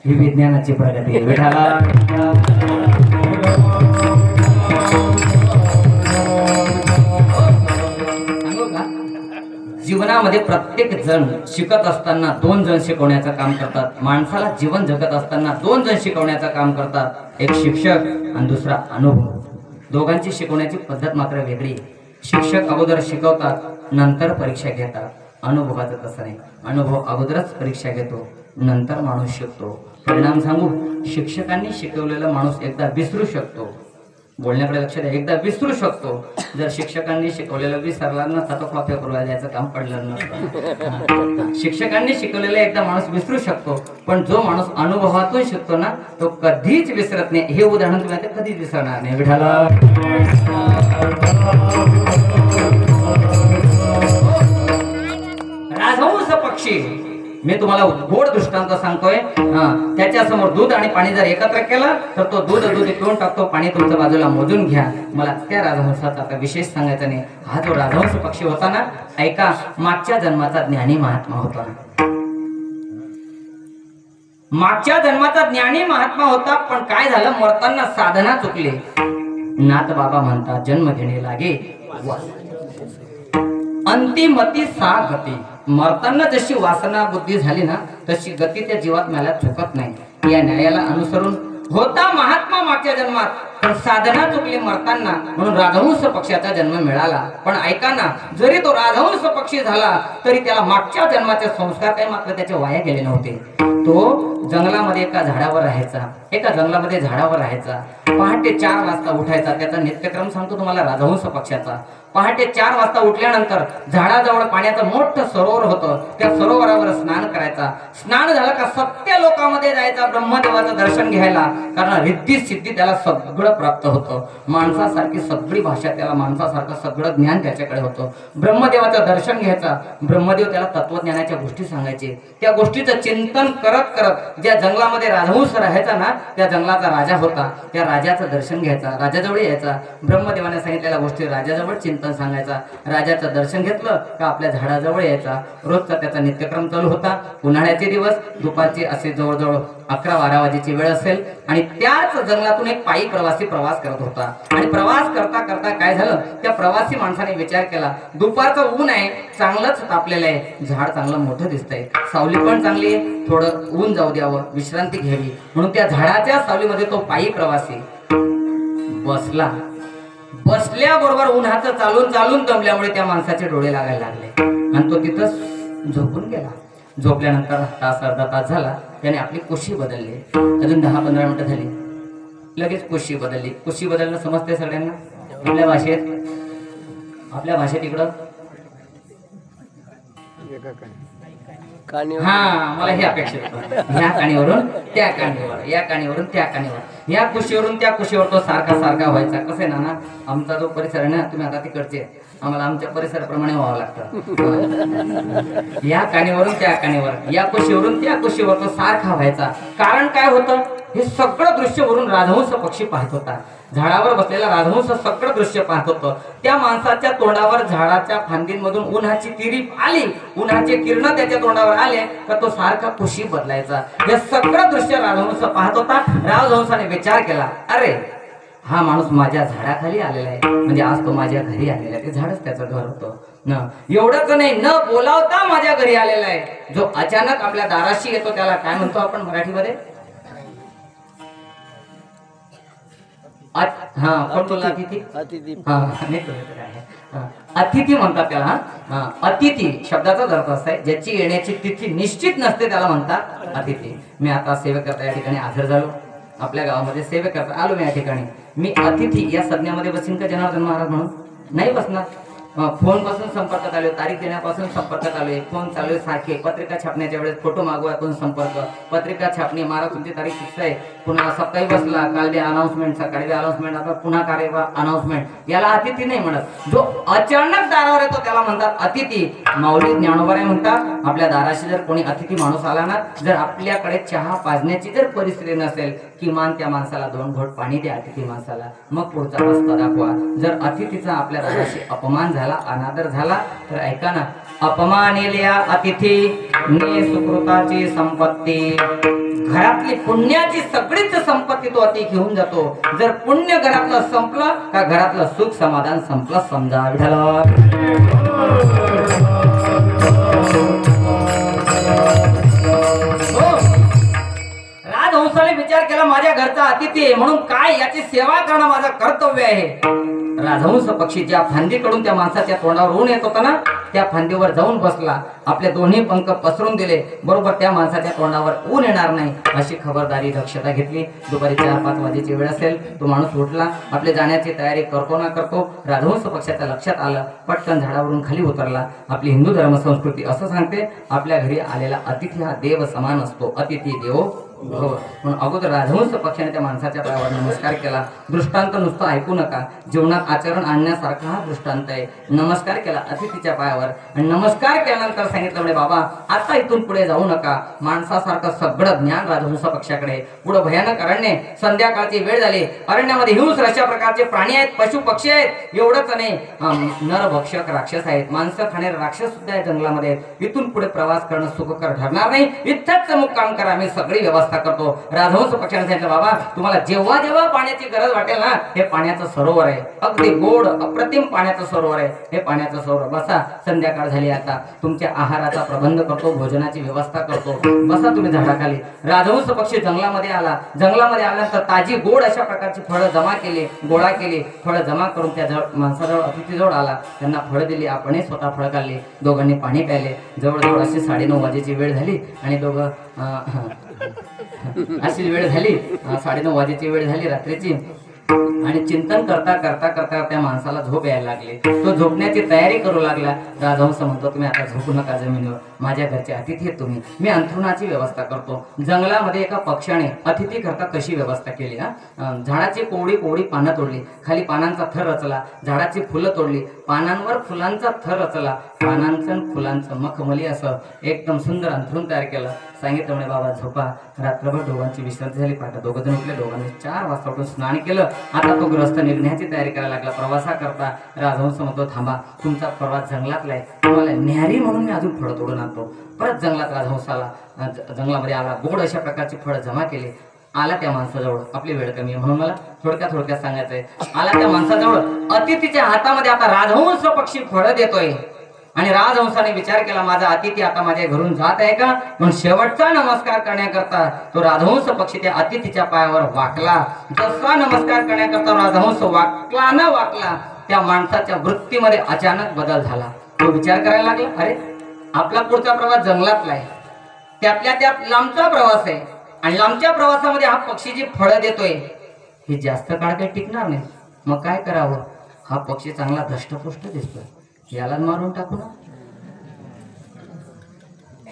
[SPEAKER 2] ही विज्ञानाची प्रगती आहे. विठाला सांगू का, जीवनामध्ये प्रत्येक जण शिकत असताना दोन जण शिकवण्याचं काम करतात. माणसाला जीवन जगत असताना दोन जण शिकवण्याचं काम करतात. एक शिक्षक आणि दुसरा अनुभव. दोघांची शिकवण्याची पद्धत मात्र वेगळी आहे. शिक्षक अगोदर शिकवतात, नंतर परीक्षा घेतात. अनुभवाचं तसं नाही. अनुभव अगोदरच परीक्षा घेतो, नंतर माणूस शिकतो. परिणाम सांगू, शिक्षकांनी शिकवलेला माणूस एकदा विसरू शकतो. बोलण्याकडे लक्ष द्या, एकदा विसरू शकतो. जर शिक्षकांनी शिकवलेलं विसरला नसता तो कॉप्या करू द्यायचं काम पडलं नसतं. शिक्षकांनी शिकवलेलं एकदा माणूस विसरू शकतो, पण जो माणूस अनुभवातून शिकतो ना तो कधीच विसरत नाही. हे उदाहरण तुम्ही आता कधीच विसरणार नाही. विठाला राजहंस पक्षी, मी तुम्हाला गोड दृष्टांत सांगतोय. त्याच्या समोर दूध आणि पाणी जर एकत्र केलं तर तो दूध पिऊन टाकतो, पाणी तुमच्या बाजूला मोजून घ्या. मला त्या राजहंसाचा आता विशेष सांगायचा नाही. हा जो राजहंस पक्षी होता ना, ऐका, मागच्या जन्माचा ज्ञानी महात्मा होता. मागच्या जन्माचा ज्ञानी महात्मा होता, पण काय झालं, मरताना साधना चुकली. नाथ बाबा म्हणतात, जन्म घेणे लागे अंतिमती सा गती. मरताना जशी वासना बुद्धी झाली ना तशी गती त्या जीवात मला चुकत नाही. या न्यायाला अनुसरून होता महात्मा मागच्या जन्मात, पण साधना चुकली मरताना, म्हणून राजहंस पक्षाचा जन्म मिळाला. पण ऐका ना, जरी तो राजहंस पक्षी झाला तरी त्याला मागच्या जन्माचे संस्कार काही मात्र त्याचे वाया गेले नव्हते. तो जंगलामध्ये एका झाडावर राहायचा. एका जंगलामध्ये झाडावर राहायचा. पहाटे 4 वाजता उठायचा. त्याचा नित्यक्रम सांगतो तुम्हाला राजहंस पक्षाचा. पहाटे 4 वाजता उठल्यानंतर झाडाजवळ पाण्याचं मोठं सरोवर होतं, त्या सरोवरावर स्नान करायचा. स्नान झालं का सत्य लोकांमध्ये जायचा ब्रह्मदेवाचं दर्शन घ्यायला, कारण रिद्धी सिद्धी त्याला सगळं प्राप्त होतं. माणसासारखी सगळी भाषा त्याला, माणसासारखं सगळं ज्ञान त्याच्याकडे होतं. ब्रह्मदेवाचं दर्शन घ्यायचा. ब्रह्मदेव त्याला तत्वज्ञानाच्या गोष्टी सांगायचे. त्या गोष्टीचं चिंतन करत करत ज्या जंगलामध्ये राजहंस राहायचा ना, त्या जंगलाचा राजा होता, त्या राजाचं दर्शन घ्यायचा. राजाजवळ यायचा. ब्रह्मदेवाने सांगितलेल्या गोष्टी राजाजवळ चिंतन सांगायचा. राजाचं दर्शन घेतलं का आपल्या झाडाजवळ यायचा. रोजचा त्याचा नित्यक्रम चालू होता. उन्हाळ्याचे दिवस, दुपारची असे जवळजवळ 11-12 वाजेची वेळ असेल, आणि त्याच जंगलातून एक पायी प्रवासी प्रवास करत होता. आणि प्रवास करता करता काय झालं, त्या प्रवासी माणसाने विचार केला, दुपारचं ऊन आहे, चांगलंच तापलेलं आहे, झाड चांगलं मोठं दिसतंय, सावली पण चांगली आहे, थोडं ऊन जाऊ द्यावं, विश्रांती घ्यावी. म्हणून त्या झाडाच्या सावलीमध्ये तो पायी प्रवासी बसला. बसल्याबरोबर उन्हाचं चालून चालून दमल्यामुळे त्या माणसाचे डोळे लागायला लागले आणि तो तिथंच झोपून गेला. झोपल्यानंतर तास अर्धा तास झाला, त्याने आपली कुशी बदलली. अजून 10-15 मिनिटं झाली, लगेच कुशी बदलली. कुशी बदलणं समजते सगळ्यांना आपल्या भाषेत इकडं. हा, मला हे अपेक्षित होतं. ह्या काणीवरून त्या काणीवर, या काणीवरून त्या काणीवर, या कुशीवरून त्या कुशीवर तो सारखा सारखा व्हायचा. कसं आहे ना, आमचा जो परिसर आहे ना, तुम्ही आता तिकडचे, आम्हाला आमच्या परिसराप्रमाणे व्हावं लागतं. या काणीवरून त्या काणीवर, या कुशीवरून त्या कुशीवर तो सारखा व्हायचा. कारण काय होतं, हे सगळं दृश्य वरून राजहंस पक्षी पाहत होता. झाडावर बसलेला राजहंस सगळं दृश्य पाहत होतं. त्या माणसाच्या तोंडावर झाडाच्या फांदींमधून उन्हाची तिरीप आली, उन्हाचे किरण त्याच्या तोंडावर आले तर तो सारखा कुशी बदलायचा. हे सगळं दृश्य राजहंस पाहत होता. राजहंसाने विचार केला, अरे हा माणूस माझ्या झाडाखाली आलेला आहे, म्हणजे आज तो माझ्या घरी आलेला आहे. ते झाडच त्याचं घर होतं न. एवढंच नाही, न बोलावता माझ्या घरी आलेला आहे. जो अचानक आपल्या दाराशी येतो त्याला काय म्हणतो आपण मराठीमध्ये? अतिथी म्हणतात त्याला. अतिथी शब्दाचा अर्थ असा आहे, ज्याची येण्याची तिथी निश्चित नसते त्याला म्हणतात अतिथी. मी आता सेवेकरता या ठिकाणी हजर झालो. आपल्या गावामध्ये सेवेकरता आलो मी या ठिकाणी. मी अतिथी या संज्ञामध्ये बसीन का जनार्दन महाराज म्हणून? नाही बसणार. फोन पासून संपर्कात आलोय, तारीख देण्यापासून संपर्कात आलोय, फोन चालू आहे सारखे, पत्रिका छापण्याच्या वेळेस फोटो मागवा आपण संपर्क, पत्रिका छापणे मारा तुमची तारीख फिक्स आहे, पुन्हा सकाळी बसला काल बी अनाउन्समेंट, सकाळी बी अनाउन्समेंट, आता पुन्हा कार्यक्रम अनाउन्समेंट. याला अतिथी नाही म्हणत, जो अचानक दारावर येतो त्याला म्हणतात अतिथी. माऊली ज्ञानोबा म्हणतात आपल्या दाराशी जर कोणी अतिथी माणूस आला ना, जर आपल्याकडे चहा पाजण्याची जर परिस्थिती नसेल, किमान त्या माणसाला 2 घोट पाणी द्या अतिथी माणसाला, मग पुढचा रस्ता दाखवा. जर अतिथीचा आपल्या दाराशी अपमान झाला, अनादर झाला तर ऐका ना, अपमानिल्या अतिथी ने सुकृताची संपत्ती. घरातली पुण्याची सगळीच संपत्ती तो अति घेऊन जातो. जर पुण्य घरातलं संपलं का घरातलं सुख समाधान संपलं समजा. विठ्ठल राजहंसाने विचार केला माझ्या घरचा अतिथी आहे म्हणून काय याची सेवा करणं माझं कर्तव्य आहे. राजहंस पक्षी ज्या फांदीकडून त्या माणसाच्या तोंडावर ऊन येत होता ना, त्या फांदीवर जाऊन बसला, आपले दोन्ही पंख पसरून दिले, बरोबर त्या माणसाच्या तोंडावर ऊन येणार नाही अशी खबरदारी दक्षता घेतली. दुपारी 4-5 वाजेची वेळ असेल, तो माणूस उठला, आपले जाण्याची तयारी करतो ना करतो राजहंस पक्षाच्या लक्षात आलं, पटकन झाडावरून खाली उतरला. आपली हिंदू धर्म संस्कृती असं सांगते, आपल्या घरी आलेला अतिथी हा देव समान असतो, अतिथी देवो भव. म्हणून अगोदर राजहंस पक्षाने त्या माणसाच्या पायावर नमस्कार केला. दृष्टांत नुसतं ऐकू नका, जीवनात आचरण आणण्यासारखा हा दृष्टांत आहे. नमस्कार केला अतिथीच्या पायावर आणि नमस्कार केल्यानंतर सांगितलं म्हणे बाबा आता इथून पुढे जाऊ नका. माणसासारखं सगळं ज्ञान राजहंस पक्षाकडे. पुढे भयानक अरण्य, संध्याकाळची वेळ झाली, अरण्यामध्ये हिंस अशा प्रकारचे प्राणी आहेत, पशु पक्षी आहेत. एवढंच नाही, नरभक्षक राक्षस आहेत, माणसं खाणारे राक्षस सुद्धा या जंगलामध्ये आहेत. इथून पुढे प्रवास करणं सुखकर ठरणार नाही, इथंच मुक्काम करा, मी सगळी व्यवस्था करतो. राजहंस पक्षाने सांगितलं बाबा तुम्हाला जेव्हा जेव्हा पाण्याची गरज वाटेल ना, हे पाण्याचं सरोवर आहे, अगदी गोड अप्रतिम पाण्याचं सरोवर आहे, हे पाण्याचं सरोवर. बसा, संध्याकाळ झाली, आता तुमच्या आहाराचा प्रबंध करतो, भोजनाची व्यवस्था करतो, बसा तुम्ही झाडाखाली. राजहंस पक्षी जंगलामध्ये आला. जंगलामध्ये आल्यानंतर ताजी गोड अशा प्रकारची फळं जमा केली, गोळा केली, फळं जमा करून त्या माणसाजवळ अतिथीजवळ आला, त्यांना फळं दिली, आपणही स्वतः फळं काढली. दोघांनी पाणी प्यायले. जवळजवळ अशी 9:30 वाजेची वेळ झाली आणि दोघं अशी वेळ झाली, 9:30 वाजेची वेळ झाली रात्रीची. आणि चिंतन करता करता करता त्या माणसाला झोप यायला लागली. तो झोपण्याची तयारी करू लागला. राजहंस म्हणतो तुम्ही आता झोपू नका जमिनीवर, माझ्या घरचे अतिथी आहेत तुम्ही, मी अंथरुणाची व्यवस्था करतो. जंगलामध्ये एका पक्षाने अतिथी करता कशी व्यवस्था केली हा, झाडाची कोवडी कोवडी पानं तोडली, खाली पानांचा थर रचला, झाडाची फुलं तोडली, पानांवर फुलांचा थर रचला, पानांचं फुलांचं मखमली असं एकदम सुंदर अंथरुण तयार केलं. सांगितलं म्हणे बाबा झोपा. रात्रभर दोघांची विश्रांती झाली. पाठ दोघं जण उठले. दोघांनी 4 वाजता उठून स्नान केलं. आता तो ग्रस्त निघण्याची तयारी करायला लागला. प्रवासाकरता राजहंस म्हणतो थांबा, तुमचा प्रवास जंगलातला आहे, तुम्हाला न्यारी म्हणून मी अजून फळं तोडून आणतो. परत जंगलात राजहंस आला, जंगलामध्ये आला, गोड अशा प्रकारची फळं जमा केली. आला त्या माणसाजवळ, आपली वेळ कमी आहे म्हणून मला थोडक्यात सांगायचंय. आला त्या माणसाजवळ, अतिथीच्या हातामध्ये आता राजहंस पक्षी फळं देतोय. आणि राजहंसाने विचार केला माझा अतिथी आता माझ्या घरून जात आहे का, म्हणून शेवटचा नमस्कार करण्याकरता तो राजहंस पक्षी त्या अतिथीच्या पायावर वाकला. जसा नमस्कार करण्याकरता राजहंस वाकला ना वाकला, त्या माणसाच्या वृत्तीमध्ये अचानक बदल झाला. तो विचार करायला लागला, अरे आपला पुढचा प्रवास जंगलातला आहे, त्यातल्या त्यात लांबचा प्रवास आहे, आणि लांबच्या प्रवासामध्ये हा पक्षी जी फळं देतोय हे जास्त काळ काही टिकणार नाही. मग काय करावं, हा पक्षी चांगला धष्टपुष्ट दिसतोय, याला मारून टाकू ना.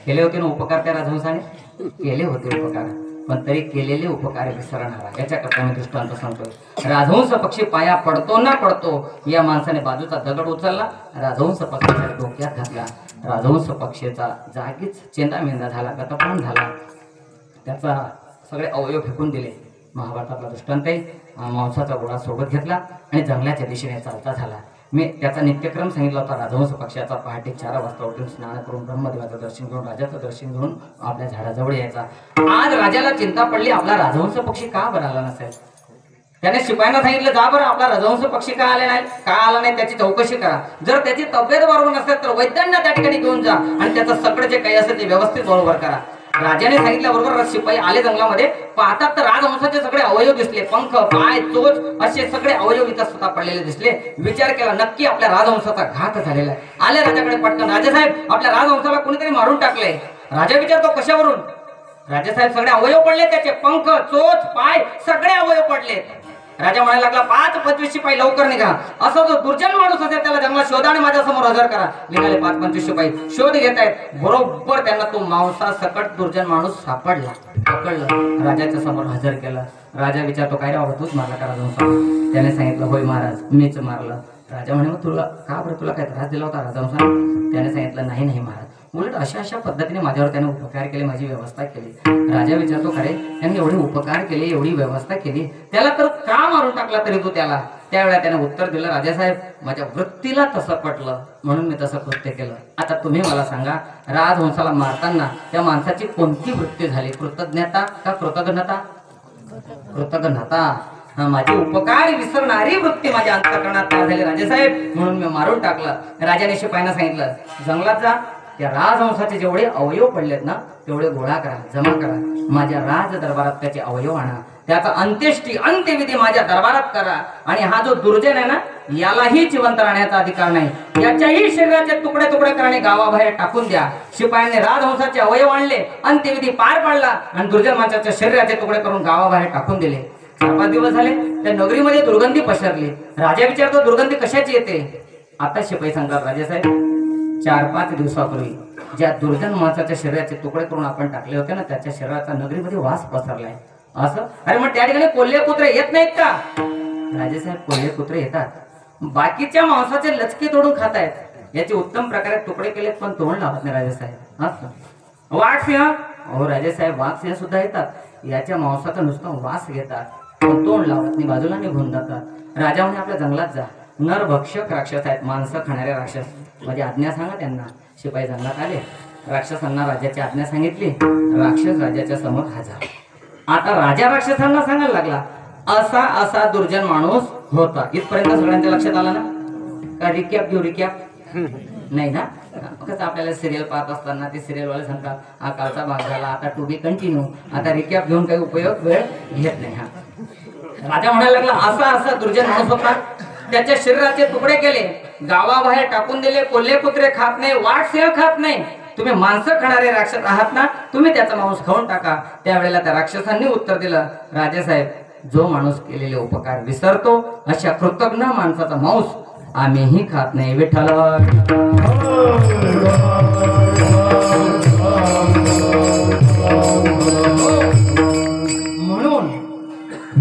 [SPEAKER 2] केले होते ना उपकार त्या राजहंसाने, केले होते उपकार, पण तरी केलेले उपकार विसरणारा, याच्याकरता मी दृष्टांत सांगतोय. राजहंस पक्षी पाया पडतो ना पडतो, या माणसाने बाजूचा दगड उचलला, राजहंस पक्षीच्या डोक्यात घातला. राजहंस पक्षीचा जागीच चेंदामेंदा झाला, गतप्राण झाला, त्याचा सगळे अवयव फेकून दिले. महाभारतातला दृष्टांत आहे. मांसाचा गोळा सोबत घेतला आणि जंगलाच्या दिशेने चालता झाला. मी त्याचा नित्यक्रम सांगितला होता. राजहंस पक्षाचा पहाटे 4 वाजता उठून स्नान करून ब्रह्मदेवाचं दर्शन घेऊन, राजाचं दर्शन घेऊन आपल्या झाडाजवळ यायचा. आज राजाला चिंता पडली, आपला राजहंस पक्षी का बरं आला नसेल. त्याने शिपायांना सांगितलं जा बरं आपला राजहंस पक्षी का आला नाही त्याची चौकशी करा. जर त्याची तब्येत बरोबर नसेल तर वैद्यांना त्या ठिकाणी घेऊन जा आणि त्याचं सगळं जे काही असेल ते व्यवस्थित बरोबर करा. राजाने सांगितल्याबरोबर शिपाई आले जंगलामध्ये. पाहतात तर राजहंसाचे सगळे अवयव दिसले, पंख, पाय, चोच असे सगळे अवयव इथं स्वतः पडलेले दिसले. विचार केला नक्की आपल्या राजहंसाचा घात झालेला आहे. आले राजाकडे पटकन, राजासाहेब आपल्या राजहंसाला कोणीतरी मारून टाकले. राजा विचारतो कशावरून. राजासाहेब सगळे अवयव पडले, त्याचे पंख, चोच, पाय सगळे अवयव पडले. राजा म्हणायला लागला 5-25 शिपाई लवकर निघा. असा जो दुर्जन माणूस असेल त्याला जंगलात शोधा आणि माझ्या समोर हजर करा. निघाले 5-25 शिपाई शोध घेत आहेत. बरोबर त्यांना तो मांसा सकट दुर्जन माणूस सापडला. पकडलं राजाच्या समोर हजर केलं. राजा विचारतो काय रे बाबा तूच मारला का राजहंस? त्याने सांगितलं होय महाराज मीच मारलं. राजा म्हणे मग तुला का बरं तुला काय त्रास दिला होता राजहंस? त्याने सांगितलं नाही नाही महाराज उलट अशा पद्धतीने माझ्यावर त्याने उपकार केले माझी व्यवस्था केली. राजा विचारतो खरे त्यांनी एवढे उपकार केले एवढी व्यवस्था केली त्याला तर का मारून टाकला तरी तू त्याला? त्यावेळेला त्याने उत्तर दिलं राजासाहेब माझ्या वृत्तीला तसं पटलं म्हणून मी तसं कृत्य केलं. आता तुम्ही मला सांगा राजहंसाला मारताना त्या माणसाची कोणती वृत्ती झाली? कृतज्ञता का कृतज्ञता? कृतज्ञता. माझे उपकार विसरणारी वृत्ती माझ्या अंतःकरणात तयार झाली राजासाहेब म्हणून मी मारून टाकलं. राजाने शिपायांना सांगितलं जंगलात जा त्या राजहंसाचे जेवढे अवयव पडलेत ना तेवढे गोळा करा जमा करा. माझ्या राज दरबारात त्याचे अवयव आणा. त्याचा अंत्यविधी माझ्या दरबारात करा. आणि हा जो दुर्जन आहे ना यालाही जिवंत राहण्याचा अधिकार नाही. याच्याही शरीराचे तुकडे तुकडे करणे गावाबाहेर टाकून द्या. शिपायांनी राजहंसाचे अवयव आणले अंत्यविधी पार पाडला आणि दुर्जन माणसाच्या शरीराचे तुकडे करून गावाबाहेर टाकून दिले. 4-5 दिवस झाले त्या नगरीमध्ये दुर्गंधी पसरली. राजा विचारतो दुर्गंधी कशाची येते? आता शिपाई सांगतात राजासाहेब 4-5 दिवसापूर्वी ज्या दुर्जन माणसाच्या शरीराचे तुकडे करून आपण टाकले होते ना त्याच्या शरीराचा नगरीमध्ये वास पसरलाय. असं अरे मग त्या ठिकाणी कोल्हे कुत्रे येत नाहीत का? राजेसाहेब कोल्हे कुत्रे येतात. बाकीच्या मांसाचे लचके तोडून खात आहेत. याचे उत्तम प्रकारे तुकडे केलेत पण तोंड लावत नाही राजेसाहेब. असं वाघसिंह हो राजेसाहेब वाघसिंह सुद्धा येतात. याच्या मांसाचा नुसता वास घेतात पण तोंड लावत नाही बाजूला निघून जातात. राजा म्हणे आपल्या जंगलात जा नरभक्षक राक्षस आहेत माणसं खाणारे राक्षस माझी आज्ञा सांगा त्यांना. शिपाई जंगलात आले. राक्षसांना राजाची आज्ञा सांगितली. राक्षस राजाच्या समोर हजर. आता राजा राक्षसांना सांगायला लागला असा असा दुर्जन माणूस होता. इथपर्यंत सगळ्यांच्या लक्षात आला ना? का रिकॅप घेऊ रिकॅप? नाही ना? कसं आपल्याला सिरियल पाहत असताना ते सिरियलवाले सांगतात हा कालचा भाग झाला आता टू बी कंटिन्यू. आता रिकॅप घेऊन काही उपयोग वेळ घेत नाही. हा राजा म्हणायला लागला असा असा दुर्जन माणूस होता. त्याच्या शरीराचे तुकडे केले गावाबाहेर टाकून दिले. कोल्हे कुत्रे खात नाही वाघसिंह खात नाही. तुम्ही माणसं खाणारे राक्षस आहात ना तुम्ही त्याचा मांस खाऊन टाका. त्यावेळेला त्या राक्षसांनी उत्तर दिलं राजेसाहेब जो माणूस केलेले उपकार विसरतो अशा कृतज्ञ माणसाचा मांस आम्हीही खात नाही. विठ्ठल म्हणून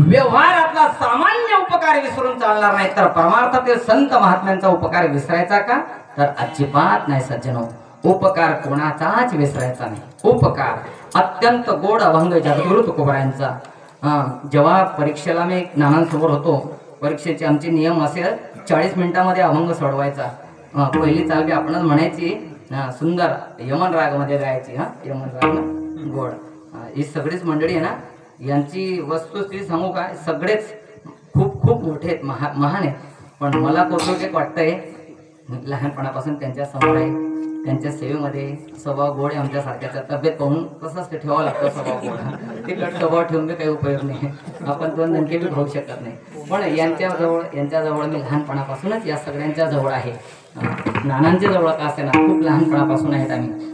[SPEAKER 2] व्यवहारातला सामान्य उपकार विसरून चालणार नाही तर परमार्थातील संत महात्म्यांचा उपकार विसरायचा का? तर अजिबात नाही सज्जनो. उपकार कोणाचाच विसरायचा नाही. उपकार अत्यंत गोड अभंग जगद्गुरु तुकोबारायांचा. जेव्हा परीक्षेला मी नानांसमोर होतो परीक्षेचे आमचे नियम असे 40 मिनिटांमध्ये अभंग सोडवायचा. पहिली चाल बी आपणच म्हणायची सुंदर यमन रागमध्ये गायची. यमन राग गोड. ही सगळीच मंडळी आहे ना यांची वस्तुस्थिती सांगू काय सगळेच खूप खूप मोठे आहेत महान आहेत. पण मला कौतुक वाटतंय लहानपणापासून त्यांच्या समोर आहे त्यांच्या सेवेमध्ये स्वभाव गोड आहे. आमच्यासारख्याचा तब्येत पाहून तसंच ते ठेवावं लागतं स्वभाव गोड. तिकट स्वभाव ठेवून बी काही उपयोग नाही. आपण 2 दणके बी खाऊ शकत नाही. पण यांच्याजवळ मी लहानपणापासूनच या सगळ्यांच्या जवळ आहे. नानांच्या जवळ का असे ना खूप लहानपणापासून आहेत आम्ही.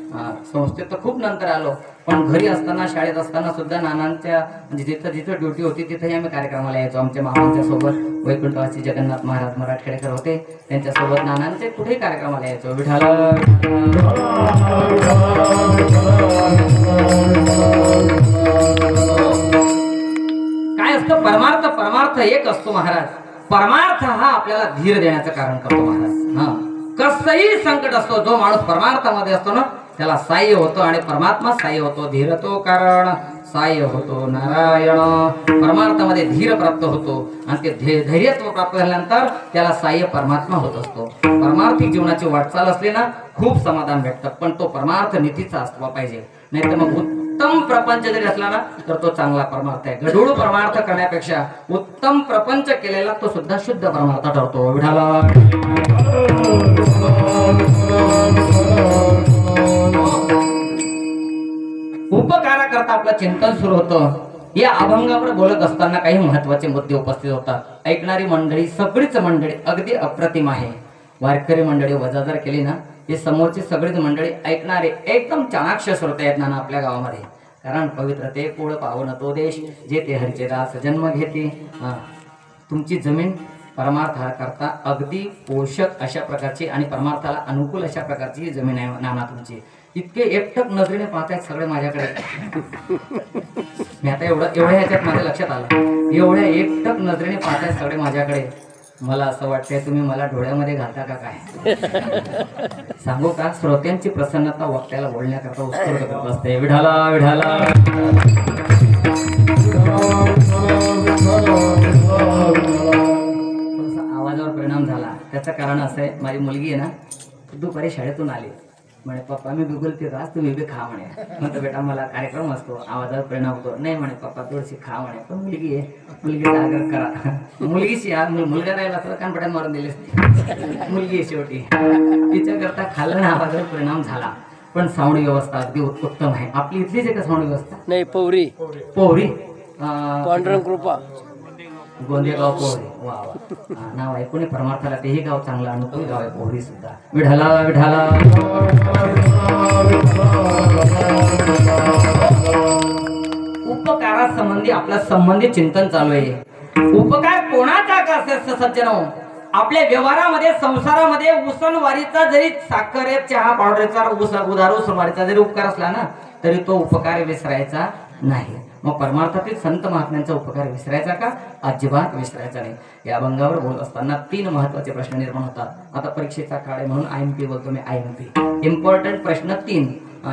[SPEAKER 2] संस्थेत तर खूप नंतर आलो पण घरी असताना शाळेत असताना सुद्धा नानांच्या म्हणजे जिथं जिथं ड्युटी होती तिथंही आम्ही कार्यक्रमाला यायचो. आमच्या मामांच्या सोबत वैकुंठवासी जगन्नाथ महाराज मराठखेडेकर होते त्यांच्यासोबत नानांचे कुठेही कार्यक्रमाला यायचो. विठाल काय असतं परमार्थ परमार्थ एक असतो महाराज. परमार्थ हा आपल्याला धीर देण्याचं कारण करतो महाराज. कसंही संकट असतो जो माणूस परमार्थामध्ये असतो ना त्याला साह्य होतो आणि परमात्मा साह्य होतो. धीरतो कारण साह्य होतो नारायण. परमार्थामध्ये धीर प्राप्त होतो आणि ते धैर्यत्व प्राप्त झाल्यानंतर त्याला साह्य परमात्मा होत असतो. परमार्थिक जीवनाची वाटचाल असली ना खूप समाधान भेटतं पण तो परमार्थ नीतीचा असला पाहिजे. नाही तर मग उत्तम प्रपंच जरी असला ना तर तो चांगला परमार्थ आहे. गढूळ परमार्थ करण्यापेक्षा उत्तम प्रपंच केलेला तो सुद्धा शुद्ध परमार्थ ठरतो. विठाला उपकारा करता आपलं चिंतन सुरू होतं. या अभंगावर बोलत असताना काही महत्वाचे मुद्दे उपस्थित होतात. ऐकणारी मंडळी सगळीच मंडळी अगदी अप्रतिम आहे. वारकरी मंडळी वजा जर केली ना हे समोरची सगळीच मंडळी ऐकणारे एकदम चाणाक्ष श्रोते आहेत ना आपल्या गावामध्ये. कारण पवित्र ते कुळ पावन तो देश जे ते हरिचे दास जन्म घेते. तुमची जमीन परमार्थाकरता अगदी पोषक अशा प्रकारची आणि परमार्थाला अनुकूल अशा प्रकारची ही जमीन आहे नाना तुमची. इतके एकटक नजरेने पाहतायत सगळे माझ्याकडे. मी आता एवढ्या ह्याच्यात माझ्या लक्षात आलं, एवढ्या एकटक नजरेने पाहतायत सगळे माझ्याकडे. मला असं वाटतंय तुम्ही मला डोळ्यामध्ये घालता का काय. सांगू का, श्रोत्यांची प्रसन्नता वक्त्याला बोलण्याकरता उत्स्फूर्त करत असते. विढाला विढाला आवाजावर परिणाम झाला. त्याचं कारण असं आहे, माझी मुलगी आहे ना, दुपारी शाळेतून आली, म्हणे पप्पा मी गुगल पे आज तुम्ही बी खा म्हणे. म्हणतो बेटा मला कार्यक्रम असतो, आवाजावर परिणाम होतो. नाही म्हणे पप्पा थोडीशी खा म्हणे. पण मुलगी आहे, मुलगीचा आग्रह करा. मुलगीशी मुलगा राहिला असं कानपट्यात मारून दिलेस. मुलगी शेवटी तिच्याकरता खाल्लं ना, आवाजावर परिणाम झाला. पण साऊंड व्यवस्था अगदी उत्तम आहे. आपली इथलीच आहे का साऊंड व्यवस्था?
[SPEAKER 3] नाही, पोवरी
[SPEAKER 2] पोहरी
[SPEAKER 3] पांडुरंग कृपा
[SPEAKER 2] गोंदेगाव पोहरी. वा वा, नाव ऐकून परमार्थाला तेही गाव चांगलं अनुकूल गाव आहे पोहरी सुद्धा. विढाला विढाला उपकारासंबंधी आपल्या संबंधित चिंतन चालू आहे. उपकार कोणाचा का असेल सज्जनो, आपल्या व्यवहारामध्ये संसारामध्ये उसनवारीचा जरी साखर चहा पावडरचा उदारू उसनवारीचा जरी उपकार असला ना, तरी तो उपकार विसरायचा नाही. मग परमार्थातील संत महात्म्यांचा उपकार विसरायचा का? अजिबात विसरायचा नाही. या अभंगावर बोलत असताना 3 महत्वाचे प्रश्न निर्माण होतात. आता परीक्षेचा काळ आहे म्हणून IMP बोलतो मी. IMP इम्पॉर्टंट प्रश्न 3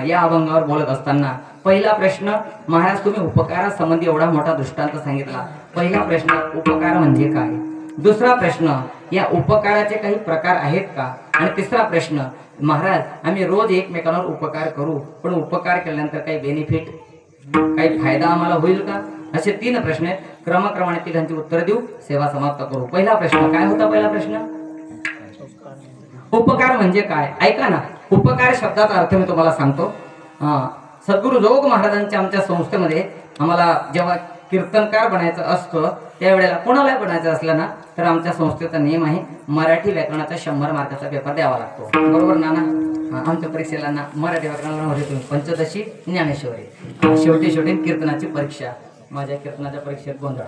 [SPEAKER 2] या अभंगावर बोलत असताना. पहिला प्रश्न, महाराज तुम्ही उपकारासंबंधी एवढा मोठा दृष्टांत सांगितला. पहिला प्रश्न, उपकार म्हणजे काय? दुसरा प्रश्न, या उपकाराचे काही प्रकार आहेत का? आणि तिसरा प्रश्न, महाराज आम्ही रोज एकमेकांवर उपकार करू, पण उपकार केल्यानंतर काही बेनिफिट, काही फायदा आम्हाला होईल का? असे 3 प्रश्न आहेत. क्रमक्रमाने तिघांची उत्तर देऊ, सेवा समाप्त करू. पहिला प्रश्न काय होता? पहिला प्रश्न, उपकार म्हणजे काय? ऐका ना, उपकार शब्दाचा अर्थ मी तुम्हाला सांगतो. सद्गुरु जोग महाराजांच्या आमच्या संस्थेमध्ये आम्हाला जेव्हा कीर्तनकार बनायचं असतं त्यावेळेला, कोणाला बनायचं असलं ना, तर आमच्या संस्थेचा नियम आहे मराठी व्याकरणाचा 100 मार्काचा पेपर द्यावा लागतो. बरोबर नाना? आमच्या परीक्षेला ना मराठी व्याकरणामध्ये तुम्ही पंचदशी ज्ञानेश्वरी, शेवटी कीर्तनाची परीक्षा. माझ्या कीर्तनाच्या परीक्षेत गोंधळ.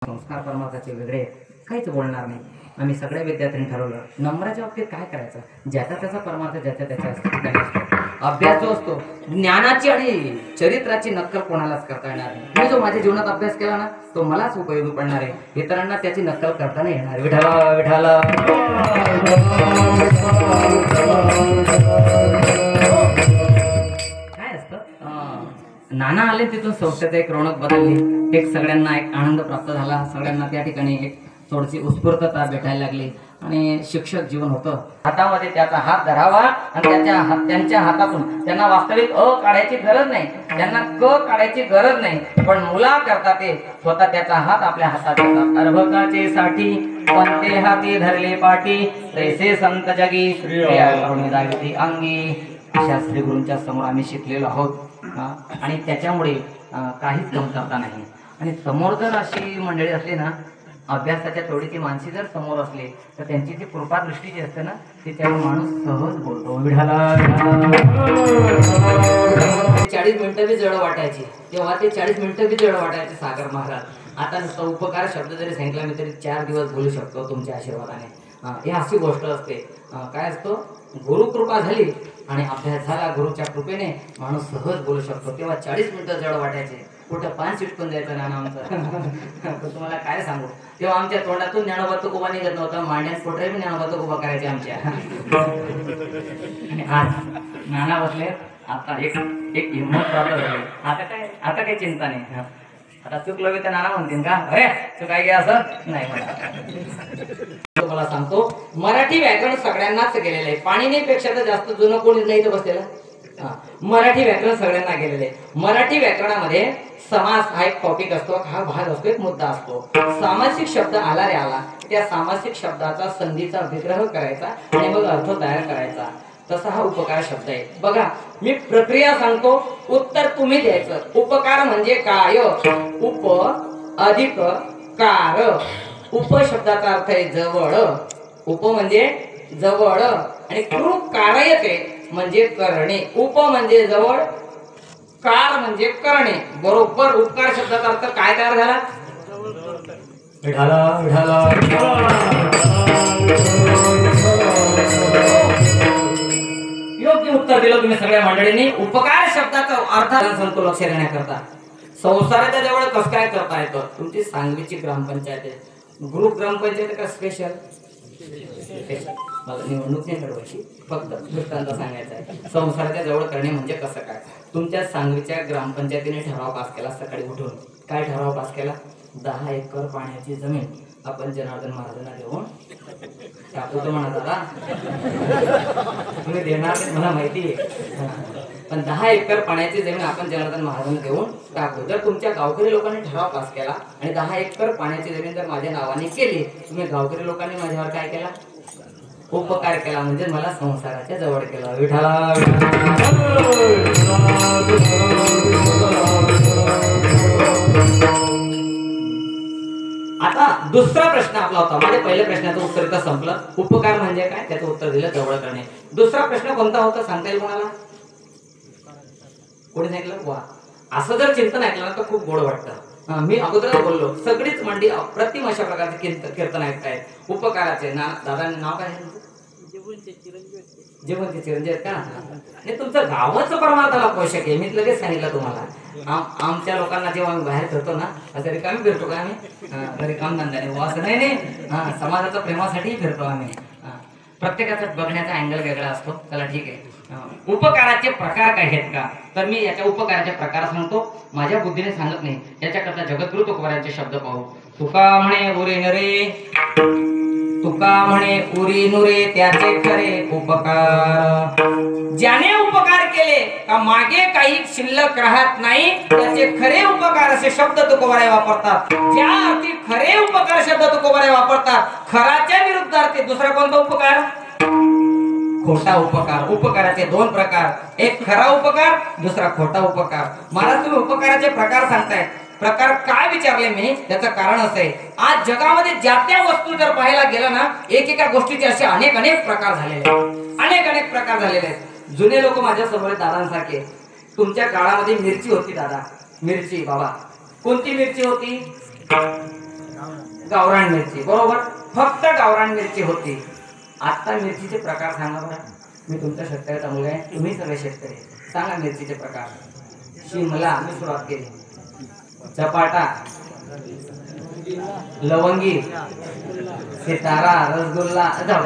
[SPEAKER 2] संस्कार परमार्थाचे वेगळे, काहीच बोलणार नाही. आम्ही सगळ्या विद्यार्थ्यांनी ठरवलं नंबराच्या बाबतीत काय करायचं, ज्याचा त्याचा परमार्थ ज्याच्या त्याच्या असतो. अभ्यास जो असतो, ज्ञानाची आणि चरित्राची नक्कल कोणालाच करता येणार नाही. मी जो माझ्या जीवनात अभ्यास केला ना, तो मलाच उपयोगी पडणार आहे, इतरांना त्याची नक्कल करता नाही येणार. विठाला विठाला काय असतं, नाना आले तिथून संस्थेचा एक रौनक बदलली. एक सगळ्यांना एक आनंद प्राप्त झाला. सगळ्यांना त्या ठिकाणी एक थोडीशी उत्स्फूर्तता भेटायला लागली. आणि शिक्षक जीवन होतं. हातामध्ये त्याचा हात धरावा आणि त्यांच्या हातातून त्यांना वास्तविक अ काढायची गरज नाही, त्यांना क काढायची गरज नाही, पण मुला करता ते स्वतः त्याचा हात आपल्या हातात घेतात. अर्भकाचे साठी पंते हाती धरले पाठी, तैसे संत जगी श्री अंगी. अशा श्री गुरूंच्या समोर आम्ही शिकलेलो आहोत. आणि त्याच्यामुळे काहीच कमतरता नाही. आणि समोर जर अशी मंडळी असली ना, अभ्यासाच्या थोडीची माणसी जर समोर असले तर त्यांची जी कृपा दृष्टी जी असते ना, त्याच्यावर माणूस सहज बोलतो. विढाला 40 मिनिटं बी जड वाटायची तेव्हा, ते 40 मिनिटं बी जड वाटायचे सागर महाराज. आता नुसतं उपकार शब्द जरी सांगितला मी तरी 4 दिवस बोलू शकतो तुमच्या आशीर्वादाने. ही अशी गोष्ट असते. काय असतो, गुरुकृपा झाली आणि अभ्यास झाला गुरुच्या कृपेने, माणूस सहज बोलू शकतो. तेव्हा 40 मिनिटं जड वाटायचे. कुठं 5 चिटकून जायचं नाना आमचं. तुम्हाला काय सांगू, तेव्हा आमच्या तोंडातून ज्ञानोबा तुकोबा निघत नव्हतं. मांड्यात पोटरे बी ज्ञानोबा तुकोबा करायचे आमच्या. आणि आज नाना बसले, आता एक हिंमत प्राप्त झाली. आता काही चिंता नाही. आता चुकलो बी तर नाना म्हणतील का, अरे चुकाय गे असं नाही म्हणा. तुम्हाला सांगतो, मराठी व्याकरण सगळ्यांनाच गेलेलं आहे. पाणिनीपेक्षा तर जास्त जुनं कोणी नाही तर बसलेलं. मराठी व्याकरण सगळ्यांना गेलेलं आहे. मराठी व्याकरणामध्ये समास हा एक टॉपिक असतो, हा भाग असतो, एक मुद्दा असतो. सामासिक शब्द आला रे आला, त्या सामासिक शब्दाचा संधीचा विग्रह करायचा आणि मग अर्थ तयार करायचा. तसा हा उपकार शब्द आहे. बघा मी प्रक्रिया सांगतो, उत्तर तुम्ही द्यायचं. उपकार म्हणजे काय? उप अधिक कार. उप शब्दाचा अर्थ आहे जवळ. उप म्हणजे जवळ आणि कृ कारयते म्हणजे करणे. उप म्हणजे जवळ, कार म्हणजे करणे. बरोबर उपकार शब्दाचा अर्थ काय तयार झाला?
[SPEAKER 1] विठाला विठाला
[SPEAKER 2] योग्य उत्तर दिलं तुम्ही सगळ्या मंडळींनी. उपकार शब्दाचा अर्थ सांगतो लक्ष देण्याकरता. संसाराच्या जवळ कसं काय करता येतं. तुमची सांगवीची ग्रामपंचायत आहे, ग्रुप ग्रामपंचायत का स्पेशल. मला निवडणूक नाही लढवायची, फक्त वृत्तांत सांगायचा आहे. संसाराच्या जवळ करणे म्हणजे कसं काय. तुमच्या सांगवीच्या ग्रामपंचायतीने ठराव पास केला सकाळी उठून. काय ठराव पास केला. 10 एकर पाण्याची जमीन आपण जनार्दन महाराजांना देऊन टाकू. म्हणा दादा तुम्ही देणार नाही मला माहिती आहे, पण 10 एकर पाण्याची जमीन आपण जनार्दन महाराजांना देऊन टाकू. जर तुमच्या गावकरी लोकांनी ठराव पास केला आणि 10 एकर पाण्याची जमीन जर माझ्या नावाने केली, तुम्ही गावकरी लोकांनी माझ्यावर काय केला. उपकार केला, म्हणजे मला संसाराच्या जवळ केला. विठाला आता दुसरा प्रश्न आपला होता. माझ्या पहिल्या प्रश्नाचं उत्तर इथं संपलं. उपकार म्हणजे काय त्याचं उत्तर दिलं, जवळ करणे. दुसरा प्रश्न कोणता होता सांगता येईल कोणाला. कोणी सांगितलं. वा, असं जर चिंतन ऐकलं ना तर खूप गोड वाटतं. मी अगोदर बोललो सगळीच मंडी अप्रतिम अशा प्रकारचे कीर्तन ऐकतायत. उपकाराचे दादांनी नाव काय आहे. जेवण ते चिरंजीव आहेत का. आणि तुमचं गावाचं परमार्थाला पोषक आहे. मी लगेच सांगितलं तुम्हाला. आमच्या लोकांना जेव्हा आम्ही बाहेर फिरतो ना, असं रिकामी फिरतो का आम्ही. रिकाम धंद्याने असं नाही. समाजाच्या प्रेमासाठीही फिरतो आम्ही. प्रत्येकाचा बघण्याचा अँगल वेगळा असतो. चला ठीक आहे. उपकाराचे प्रकार काय आहेत का, तर मी याच्या उपकाराचे प्रकार सांगतो. माझ्या बुद्धीने सांगत नाही. याच्याकरता जगद्गुरु तुकोबारायांचे शब्द पाहू. तुका म्हणे उरे नरे, तुका म्हणे उरी नुरे त्याचे खरे उपकार. ज्याने उपकार केले का मागे काही शिल्लक राहत नाही, त्याचे खरे उपकार असे शब्द तुकोबाराय वापरतात. ज्या अर्थी खरे उपकार शब्द तुकोबाराय वापरतात, खराच्या विरुद्धार्थी दुसरा कोणता उपकार. खोटा उपकार. उपकाराचे 2 प्रकार, एक खरा उपकार, दुसरा खोटा उपकार. महाराज तुम्ही उपकाराचे प्रकार सांगताय. प्रकार काय विचारले मी, त्याचं कारण असं आहे. आज जगामध्ये ज्या त्या वस्तू जर पाहायला गेलं ना, एकेका गोष्टीचे असे अनेक प्रकार झालेले आहेत. अनेक प्रकार झालेले आहेत. जुने लोक माझ्या समोर दादांसारखे. तुमच्या काळामध्ये मिरची होती दादा. मिरची बाबा कोणती मिरची होती. गावरान मिरची. बरोबर, फक्त गावरान मिरची होती. आता मिरचीचे प्रकार सांगा बरं. मी तुमच्या शेतकऱ्याचा मुलगा आहे, तुम्ही सगळे शेतकरी. सांगा मिरचीचे प्रकार. शिमला मी सुरुवात केली, चपाटा, लवंगी, सितारा, रसगुल्ला. जाऊ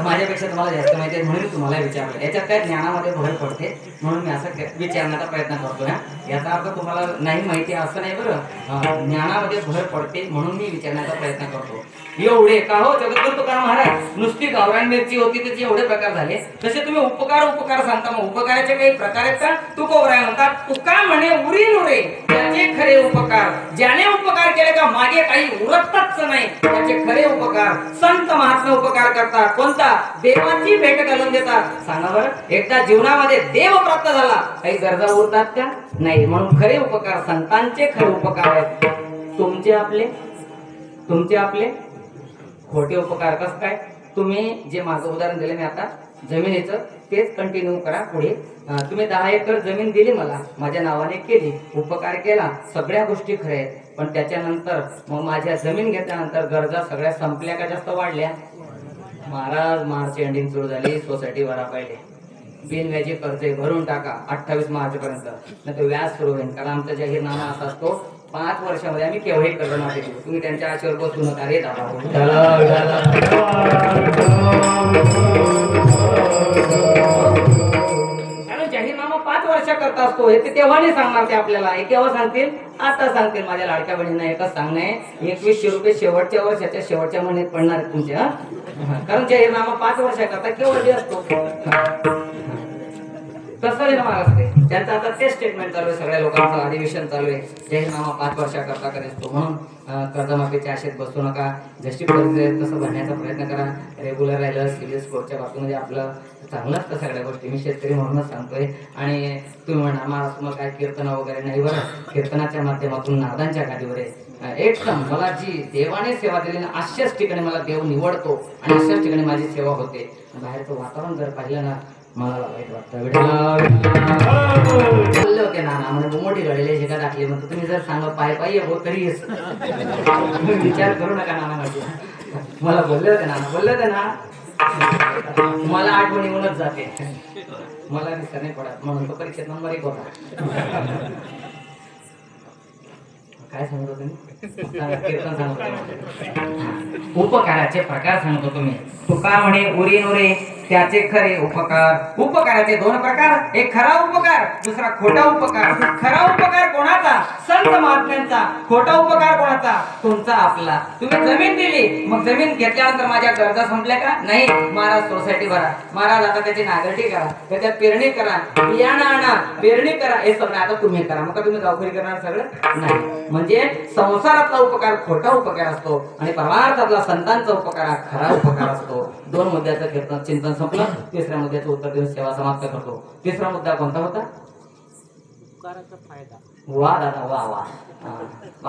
[SPEAKER 2] माझ्यापेक्षा तुम्हाला जास्त माहिती आहे म्हणून मी तुम्हाला विचारलं. याच्यात काय ज्ञानामध्ये भर पडते म्हणून मी असं विचारण्याचा प्रयत्न करतोय. याचा अर्थ तुम्हाला नाही माहिती असं नाही बरं. ज्ञानामध्ये भर पडते म्हणून मी विचारण्याचा प्रयत्न करतो. एवढे का हो जगद्गुरु तुकाराम महाराज. नुसती गावरान मिरची होती त्याचे एवढे प्रकार झाले. तसे तुम्ही उपकार सांगता. मग उपकाराचे काही प्रकार आहेत का. तुकोबाराय म्हणतात तुका म्हणे उरी नुरे त्याचे खरे उपकार. ज्याने उपकार केले का मागे काही उरतच नाही, त्याचे खरे उपकार. संत महात्मा उपकार करतात. कोणता. देवाची भेट घालून देतात. सांगा बरं, एकदा जीवनामध्ये देव प्राप्त झाला काही गरजा उरतात का नाही. म्हणून खरे उपकार संतांचे खरे उपकार आहेत. तुमचे आपले खोटे उपकार. कसं काय. तुम्ही जे माझं उदाहरण दिलं मी आता जमिनीचं, तेच कंटिन्यू करा पुढे. तुम्ही 10 एकर जमीन दिली मला, माझ्या नावाने केली, उपकार केला, सगळ्या गोष्टी खऱ्या आहेत. पण त्याच्यानंतर मग माझ्या जमीन घेतल्यानंतर गरजा सगळ्या संपल्या का जास्त वाढल्या. महाराज मार्च एंडिंग सुरू झाली, सोसायटी भरा पाहिजे. बिनव्याजी कर्ज भरून टाका 28 मार्च पर्यंत, नाही तर व्याज सुरू होईल. कारण आमचा जाहीरनामा असा असतो 5 वर्षामध्ये आम्ही केव्हाही कर्ज माफी देऊ. तुम्ही त्यांच्या आशेवर बसू नका रे दादा. कारण जाहीरनामा 5 वर्षाकरता असतो. हे ते तेव्हा नाही सांगणार ते आपल्याला. हे केव्हा सांगतील. आता सांगतील. माझ्या लाडक्या बहिणींना एकच सांगणे, 2100 रुपये शेवटच्या वर्षाच्या शेवटच्या महिन्यात पडणार तुमच्या. कारण जाहीरनामा 5 वर्षाकरता केवळ असतो. तसं आहे ना महाराज. त्यांचं आता तेच स्टेटमेंट चालू आहे. सगळ्या लोकांचं अधिवेशन चालू आहे. जाहीरनामा 5 वर्षाकरता करायचो. म्हणून कर्जमाफीच्या आशेत बसू नका. जशी परिस्थिती आहे तसं भरण्याचा प्रयत्न करा. रेग्युलर राहिलं सिव्हिल स्कोरच्या बाबतीमध्ये आपलं चांगलं असतं सगळ्या गोष्टी. मी शेतकरी म्हणूनच सांगतोय. आणि तुम्ही म्हणा महाराज तुम्हाला काय कीर्तन वगैरे नाही. बरं, कीर्तनाच्या माध्यमातून नादांच्या गाडीवर आहे. एकदम मला जी देवाने सेवा दिली ना, अशाच ठिकाणी मला देव निवडतो आणि अशाच ठिकाणी माझी सेवा होते. बाहेरचं वातावरण जर पाहिलं ना, मला वाईट वाटतं बोलले होते नाना म्हणजे मोठी घडलेली शिका टाकली म्हणतो तुम्ही जर सांगा पाय पायी हो तरी विचार करू नका नाना माझे मला बोलले होते नाना बोलले होते ना मला आठवण येऊनच जाते मला दिसत नाही पडत म्हणून तो परीक्षेत नंबर 1 होता काय सांगतो तुम्ही कीर्तन सांगतो उपकाराचे प्रकार सांगतो तुम्ही तुका म्हणे उरी नुरे त्याचे खरे उपकार उपकाराचे 2 प्रकार एक खरा उपकार दुसरा खोटा उपकार खरा उपकार कोणाचा संत महात्म्यांचा खोटा उपकार कोणाचा तुमचा आपला तुम्ही जमीन दिली मग जमीन घेतल्यानंतर माझ्या गरजा संपल्या का नाही महाराज सोसायटी भरा महाराज आता त्याची नागरिकी करा त्याच्यात पेरणी करा बियाणं आणा पेरणी करा हे सगळं आता तुम्ही करा मग तुम्ही गावकरी करणार सगळं नाही म्हणजे संसारातला उपकार खोटा उपकार असतो आणि परमार्थातला संतांचा उपकार खरा उपकार असतो 2 मुद्द्याचं कीर्तन चिंतन संपलं तिसऱ्या मुद्द्याचं उत्तर देऊन सेवा समाप्त करतो तिसरा मुद्दा कोणता होता वा दादा वा वा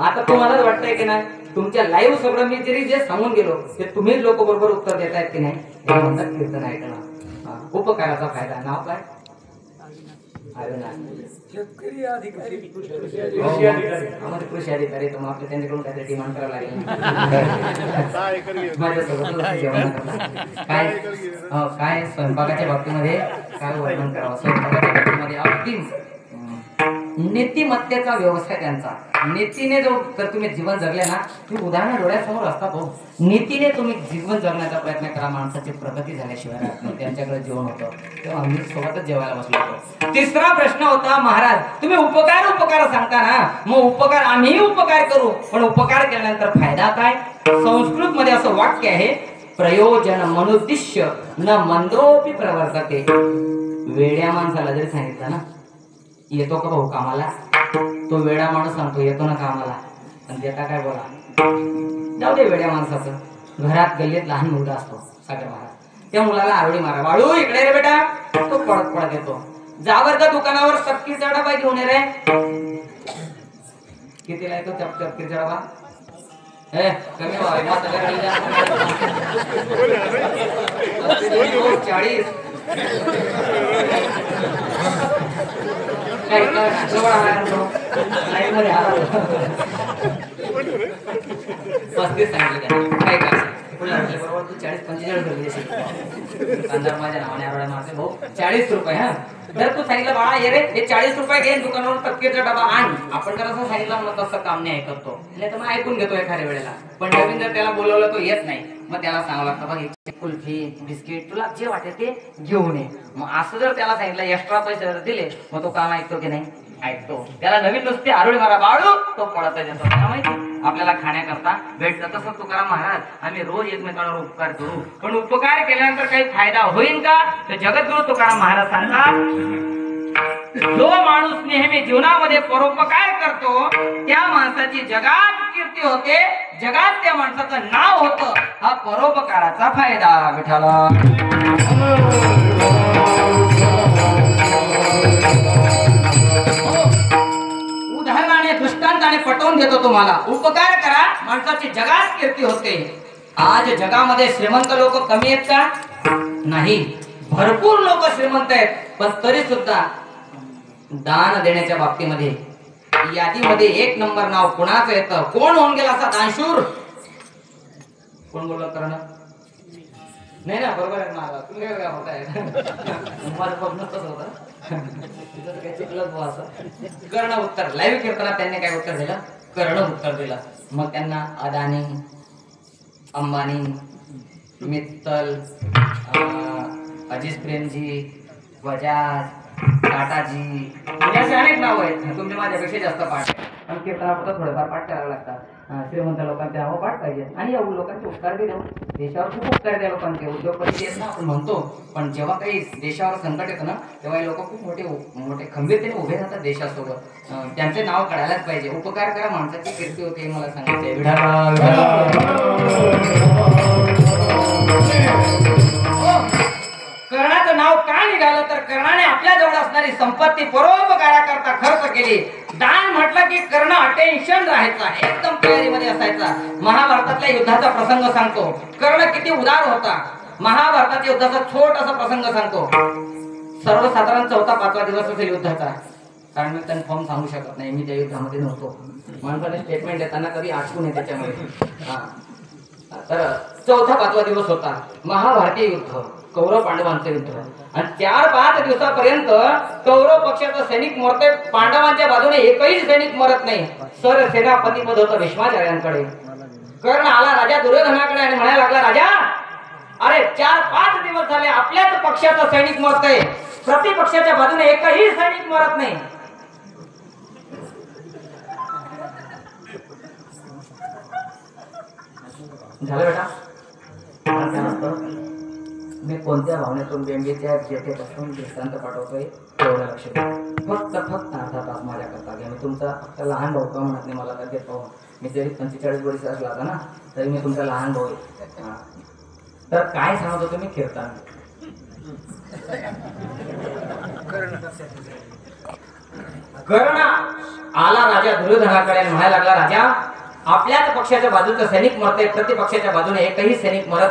[SPEAKER 2] आता तुम्हालाच वाटतंय की नाही तुमच्या लाईव्ह सगळं मी जरी जे सांगून गेलो ते तुम्हीच लोक बरोबर उत्तर देतायत की नाही हे म्हणतात कीर्तन ऐकणं उपकाराचा फायदा नाव काय
[SPEAKER 3] शेतकरी अधिकारी
[SPEAKER 2] कृषी अधिकारी तर मग आपल्या त्यांच्याकडून काहीतरी डिमांड करावं लागेल माझ्यासोबत काय काय स्वयंपाकाच्या बाबतीमध्ये काय वर्णन करावं स्वयंपाकाच्या बाबतीमध्ये अगदी नीतिमत्तेचा व्यवसाय त्यांचा नीतीने जर तुम्ही जीवन जगले ना तुम्ही उदाहरण डोळ्यासमोर असतात हो नीतीने तुम्ही जीवन जगण्याचा प्रयत्न करा माणसाची प्रगती झाल्याशिवाय त्यांच्याकडे जीवन होतं तेव्हा आम्ही सोबतच जेवायला बसलो होतो तिसरा प्रश्न होता महाराज तुम्ही उपकार सांगता ना मग उपकार आम्ही उपकार करू पण उपकार केल्यानंतर फायदा काय संस्कृत मध्ये असं वाक्य आहे प्रयोजन मनुद्दिश्य न मंदोपि प्रवर्तते वेड्या माणसाला जरी सांगितलं ना येतो का भाऊ कामाला तो वेडा माणूस सांगतो येतो ना कामाला पण देता काय बोला जाऊ दे वेड्या माणसाचं घरात गल्लीत लहान मुलगा असतो सागर महाराज त्या मुलाला आरोळी मारा बाळू इकडे रे बेटा तो पडत पडत येतो जावर का दुकानावर तपकीरचा डबा घेऊन ये रे कितीला येतो तपकीरचा डबा कमी 40 काय मध्ये आला 35 सांगितलं काय काय बरोबर तू 40-45 कांदा माझ्या नावाने आरोळ्या मारते भाऊ 40 रुपये हा जर तू सांगितलं बाळा ये रे हे 40 रुपये घे दुकानावर तपकीरचा डबा आण आपण जर असं सांगितलं मग तसं काम नाही ऐकतो नाही तर मग ऐकून घेतो एखाद्या वेळेला पण नवीन जर त्याला बोलवलं तो येत नाही मग त्याला सांगावं लागतं बघ कुल्फी बिस्किट तुला जे वाटेल ते घेऊन ये मग असं जर त्याला सांगितलं एक्स्ट्रा पैसे जर दिले मग तो काम ऐकतो की नाही ऐकतो त्याला नवीन नुसते आरोळी मारा बाळू तो पडत येतो माहिती आपल्याला खाण्याकरता भेटतं तसं तुकाराम महाराज आम्ही रोज एकमेकांवर उपकार करू पण उपकार केल्यानंतर काही फायदा होईल का तर जगद्गुरु तुकाराम महाराज सांगतात जो माणूस नेहमी जीवनामध्ये परोपकार करतो त्या माणसाची जगात कीर्ती होते जगात त्या माणसाचं नाव होतं हा परोपकाराचा फायदा विठाला उदाहरणाने दृष्टांताने पटवून देतो तुम्हाला उपकार करा माणसाची जगात कीर्ती होते आज जगामध्ये श्रीमंत लोक कमी आहेत का नाही भरपूर लोक श्रीमंत आहेत पण तरी सुद्धा दान देण्याच्या बाबतीमध्ये यादीमध्ये 1 नंबर नाव कोणाचं येतं कोण होऊन गेला असा दानशूर कोण बोलत करणं नाही ना बरोबर आहे मला तुम्ही काय होताय माझं बघणं तसं होतं काही चुकलंच बुवा असं कर्ण उत्तर लाईव्ह कीर्तनात त्यांनी काय उत्तर दिलं कर्ण उत्तर दिलं मग त्यांना अदानी अंबानी मित्तल अजित प्रेमजी बजाज टाटाजी असे अनेक नाव आहेत तुमचे माझ्यापेक्षा जास्त पाठ पण कीर्तनापुरतं थोडेफार पाठ करावे लागतात श्रीमंत लोकांचे नावं पाठ पाहिजे आणि या लोकांचे उपकार बी देऊ देशावर खूप उपकार द्या लोकांचे उद्योगपती आहेत ना आपण म्हणतो पण जेव्हा काही देशावर संकट येतं ना तेव्हा हे लोक खूप मोठे खंबीरतेने उभे राहतात देशासोबत त्यांचे नाव काढायलाच पाहिजे उपकार करा माणसाची कीर्ती होते हे मला सांगायचे कर्णाचं नाव का निघालं तर कर्णाने आपल्या जवळ असणारी संपत्ती परोपकाराकरता खर्च केली दान म्हटलं की कर्ण अटेन्शन राहायचा एकदम तयारीमध्ये असायचा महाभारतातल्या युद्धाचा प्रसंग सांगतो कर्ण किती उदार होता महाभारताच्या युद्धाचा छोटासा प्रसंग सांगतो सर्वसाधारण 4था-5वा दिवस असेल युद्धाचा, कारण मी कन्फर्म सांगू शकत नाही, मी त्या युद्धामध्ये नव्हतो. माणसाने स्टेटमेंट देताना कधी आठवून आहे त्याच्यामध्ये. तर 4था-5वा दिवस होता, महाभारतीय युद्ध, कौरव पांडवांचं युद्ध. आणि 4-5 दिवसापर्यंत कौरव पक्षाचा सैनिक मरतोय, पांडवांच्या बाजूने एकही सैनिक मरत नाही. सर सेनापती पद होतं भीष्माचार्यांकडे. कर्ण आला राजा दुर्योधनाकडे आणि म्हणायला लागला, राजा अरे 4-5 दिवस झाले आपल्याच पक्षाचा सैनिक मरतोय, प्रतिपक्षाच्या बाजूने एकही सैनिक मरत नाही. झालं बेटा. मी कोणत्या भावनेतून बेंबीच्या जेथेपासून दृष्टांत पाठवतोय तेवढं लक्ष द्या. फक्त अर्धा तास माझ्याकरता घ्या. मी तुमचा फक्त लहान भाऊ का म्हणत नाही, मला तर देतो. मी जरी 45 वर्ष असला होता ना तरी मी तुमचा लहान भाऊ आहे. तर काय सांगत होतो मी कीर्तन. कर्ण आला राजा दुर्योधनाकडे म्हणायला लागला, राजा आपल्याच पक्षाच्या बाजूचा सैनिक मरतोय, प्रतिपक्षाच्या बाजूने एकही सैनिक मरत